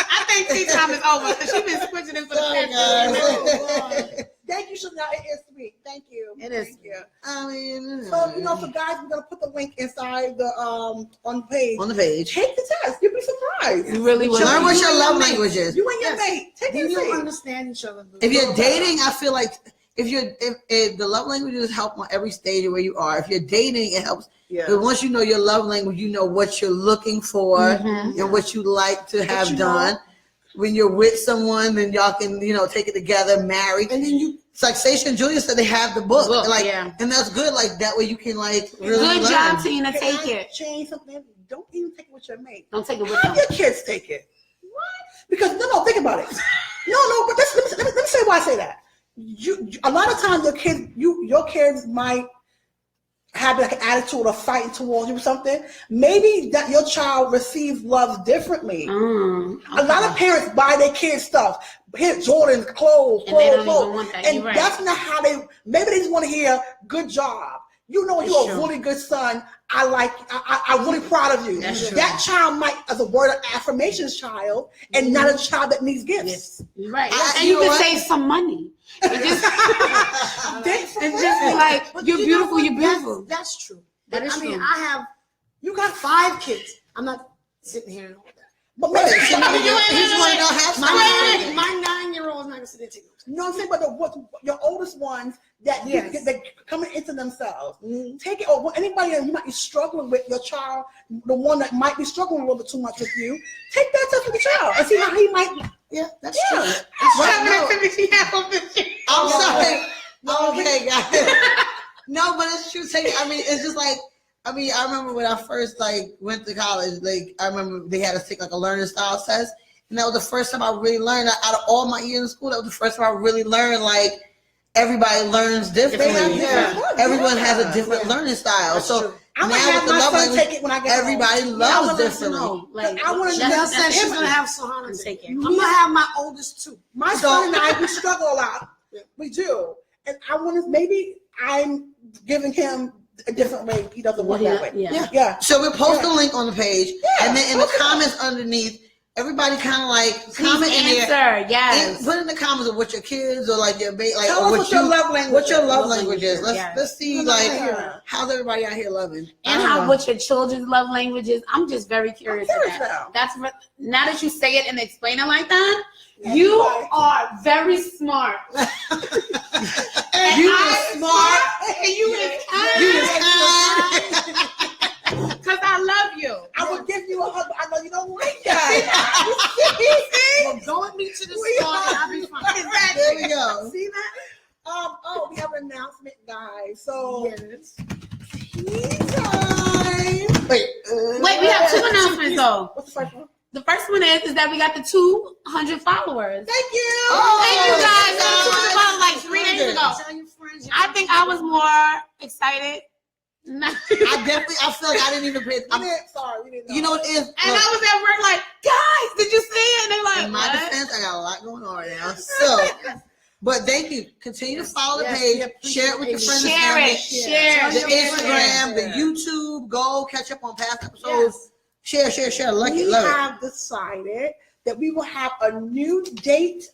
Speaker 3: I think tea time is over because she's been switching it for the
Speaker 2: Sorry,
Speaker 3: past 2
Speaker 2: guys.
Speaker 1: Thank you, Chanel. It is sweet. Thank you.
Speaker 3: It is.
Speaker 1: Thank you.
Speaker 2: I mean,
Speaker 1: So, for guys, we're gonna put the link inside the on the page.
Speaker 2: on the page.
Speaker 1: Take the test. You'll be surprised.
Speaker 3: You really will.
Speaker 2: Learn what your love language is.
Speaker 1: You and your
Speaker 4: Yes.
Speaker 1: mate. Take
Speaker 4: Then
Speaker 1: it.
Speaker 4: you understand each other.
Speaker 2: If you're dating, I feel like if the love languages help on every stage of where you are. If you're dating, it helps.
Speaker 1: Yeah.
Speaker 2: But once you know your love language, you know what you're looking for
Speaker 3: Mhm.
Speaker 2: and what you like to have
Speaker 1: you
Speaker 2: done.
Speaker 1: know.
Speaker 2: When you're with someone, then y'all can, take it together, marry.
Speaker 4: And then you
Speaker 2: It's like Sasha and Julia said they have the book. Like,
Speaker 3: yeah.
Speaker 2: and that's good. Like that way you can really
Speaker 3: Good
Speaker 2: learn.
Speaker 3: job, Tina.
Speaker 1: Can
Speaker 3: Take
Speaker 1: I
Speaker 3: it.
Speaker 1: change something? don't even take it with your mate.
Speaker 3: Don't take it with
Speaker 1: Have
Speaker 3: them.
Speaker 1: your kids take it. What? Because no, think about it. No, but let me say why I say that. A lot of times your kids might have like an attitude of fighting towards you or something. Maybe that your child receives love differently. A lot of parents buy their kids stuff, hit Jordan's clothes,
Speaker 3: And they don't even want that.
Speaker 1: and
Speaker 3: You're right.
Speaker 1: that's not how they. Maybe they just want to hear "good job." You know, you're a really good son. I'm really proud of you.
Speaker 3: That's true.
Speaker 1: That child might, as a word of affirmations child, and not a child that needs gifts.
Speaker 3: You're right.
Speaker 2: You
Speaker 3: And you
Speaker 2: know
Speaker 3: can
Speaker 2: what?
Speaker 3: save some money. And just, and just be like,
Speaker 4: But
Speaker 3: you're
Speaker 4: you know
Speaker 3: beautiful,
Speaker 4: what?
Speaker 3: you're beautiful.
Speaker 4: That's true.
Speaker 3: That is
Speaker 4: I mean,
Speaker 3: true.
Speaker 4: I have
Speaker 1: You got
Speaker 4: 5 kids. I'm not sitting here and all that.
Speaker 1: but
Speaker 2: Right.
Speaker 1: maybe,
Speaker 2: So now he's one don't have something.
Speaker 4: My 9-year-old is not gonna sit there and take notes.
Speaker 1: you know what I'm saying? But your oldest ones that
Speaker 4: Yes.
Speaker 1: they coming into themselves, take it. Or anybody that you might be struggling with, your child, the one that might be struggling a little bit too much with you, take that stuff to the child and see how he might.
Speaker 4: Yeah, that's
Speaker 1: Yeah.
Speaker 4: true.
Speaker 2: I'm sorry. Okay, guys. No, but it's true. I mean, it's just like, I remember when I first like went to college, like I remember they had us take like a learning style test. And that was the first time I really learned out of all my years in school, that was the first time I really learned like everybody learns differently. Everyone has a different learning style.
Speaker 4: That's
Speaker 2: so
Speaker 4: true.
Speaker 1: I'm
Speaker 2: now
Speaker 1: gonna have
Speaker 2: with the
Speaker 1: my
Speaker 2: love
Speaker 1: son
Speaker 2: language,
Speaker 1: take it when I get
Speaker 2: everybody
Speaker 1: home.
Speaker 2: loves
Speaker 3: to
Speaker 2: differently.
Speaker 3: know. Like,
Speaker 1: I wanna
Speaker 3: that's-
Speaker 4: Janelle said
Speaker 3: that's
Speaker 4: she's
Speaker 3: him.
Speaker 4: gonna have Sohana
Speaker 3: Take
Speaker 4: take
Speaker 3: it.
Speaker 4: it. I'm gonna have my oldest too.
Speaker 1: My son and I, we struggle a lot. We do. And I want to, maybe I'm giving him a different way. He doesn't work that way.
Speaker 3: Yeah.
Speaker 1: Yeah.
Speaker 2: So we'll post a link on the page,
Speaker 1: Yeah,
Speaker 2: and then in the
Speaker 1: post it.
Speaker 2: comments underneath, everybody kind of like
Speaker 3: Please
Speaker 2: comment in there.
Speaker 3: answer. Yes.
Speaker 2: Put in the comments of what your kids or like your baby, like
Speaker 1: Tell
Speaker 2: or
Speaker 1: us
Speaker 2: what
Speaker 1: what your love language
Speaker 2: what your
Speaker 1: is.
Speaker 2: love language is.
Speaker 3: Yeah.
Speaker 2: Let's see
Speaker 1: Good
Speaker 2: like
Speaker 1: idea.
Speaker 2: how's everybody out here loving.
Speaker 3: And how what your children's love language is. I'm just very curious.
Speaker 1: I'm
Speaker 3: of
Speaker 1: curious
Speaker 3: that.
Speaker 1: now.
Speaker 3: Now that you say it and explain it like that,
Speaker 1: Yeah,
Speaker 3: you
Speaker 1: right.
Speaker 3: are very smart.
Speaker 2: And you
Speaker 3: I'm
Speaker 2: are smart.
Speaker 3: And you is kind.
Speaker 2: You is kind.
Speaker 3: Because I love you.
Speaker 1: I will give you a hug. I know you don't like that.
Speaker 4: Well, go with me to the
Speaker 1: We
Speaker 4: store
Speaker 1: are-
Speaker 4: and I'll be fine.
Speaker 2: There we go.
Speaker 1: See that? We have an announcement, guys. So,
Speaker 4: Yes.
Speaker 1: tea time.
Speaker 2: Wait.
Speaker 3: Wait, we have 2 announcements though.
Speaker 1: What's the first one?
Speaker 3: The first one is that we got the 200 followers.
Speaker 1: Thank you.
Speaker 3: Thank you guys.
Speaker 2: Oh,
Speaker 3: We got 200 followers like 3 days ago.
Speaker 4: Tell your friends.
Speaker 3: I think I was more excited. And
Speaker 2: I feel like I didn't even pay.
Speaker 1: We didn't know.
Speaker 2: You know what it is?
Speaker 3: I was at work like, guys, did you see it? And they like,
Speaker 2: In my
Speaker 3: what?
Speaker 2: defense, I got a lot going on right now. So, but thank you. Continue to follow the
Speaker 4: Yes,
Speaker 2: page.
Speaker 4: we appreciate
Speaker 2: Share it with your
Speaker 4: it.
Speaker 2: friends
Speaker 3: Share
Speaker 2: and
Speaker 3: it.
Speaker 2: family.
Speaker 3: Share.
Speaker 2: The
Speaker 4: Share.
Speaker 2: Instagram, the
Speaker 1: Yeah.
Speaker 2: YouTube. Go catch up on past episodes. Share. Like it.
Speaker 1: We
Speaker 2: Love it.
Speaker 1: have decided that we will have a new date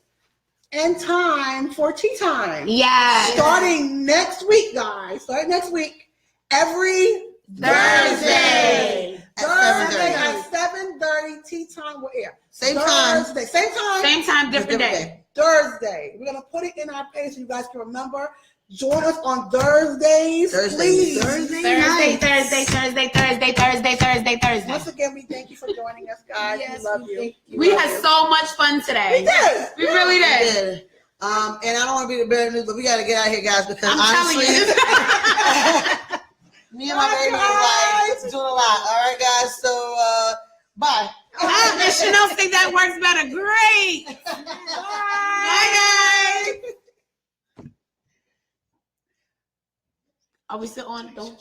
Speaker 1: and time for tea time.
Speaker 3: Yes.
Speaker 1: Starting next week, guys. Starting next week, every
Speaker 3: Thursday.
Speaker 2: At
Speaker 1: Thursday
Speaker 2: 7:30.
Speaker 1: at 7:30 tea time will air.
Speaker 2: Same time.
Speaker 1: Thursday, same time.
Speaker 3: Same time, different day.
Speaker 1: Thursday. We're gonna put it in our page so you guys can remember. Join us on Thursdays, please.
Speaker 3: Thursday, Thursday.
Speaker 1: Once again, we thank you for joining us, guys.
Speaker 4: Yes,
Speaker 1: we love
Speaker 4: we
Speaker 1: you.
Speaker 4: thank you.
Speaker 3: We had so much fun today.
Speaker 1: We did.
Speaker 3: We really
Speaker 2: We
Speaker 3: did.
Speaker 2: did. And I don't want to be the bearer of news, but we got to get out of here, guys, because
Speaker 3: I'm telling
Speaker 2: honestly,
Speaker 3: you.
Speaker 2: me and my baby is like doing a lot. All right, guys. So, bye.
Speaker 3: And Chanel think that works better. Great. Bye, guys. Are we still on? Don't.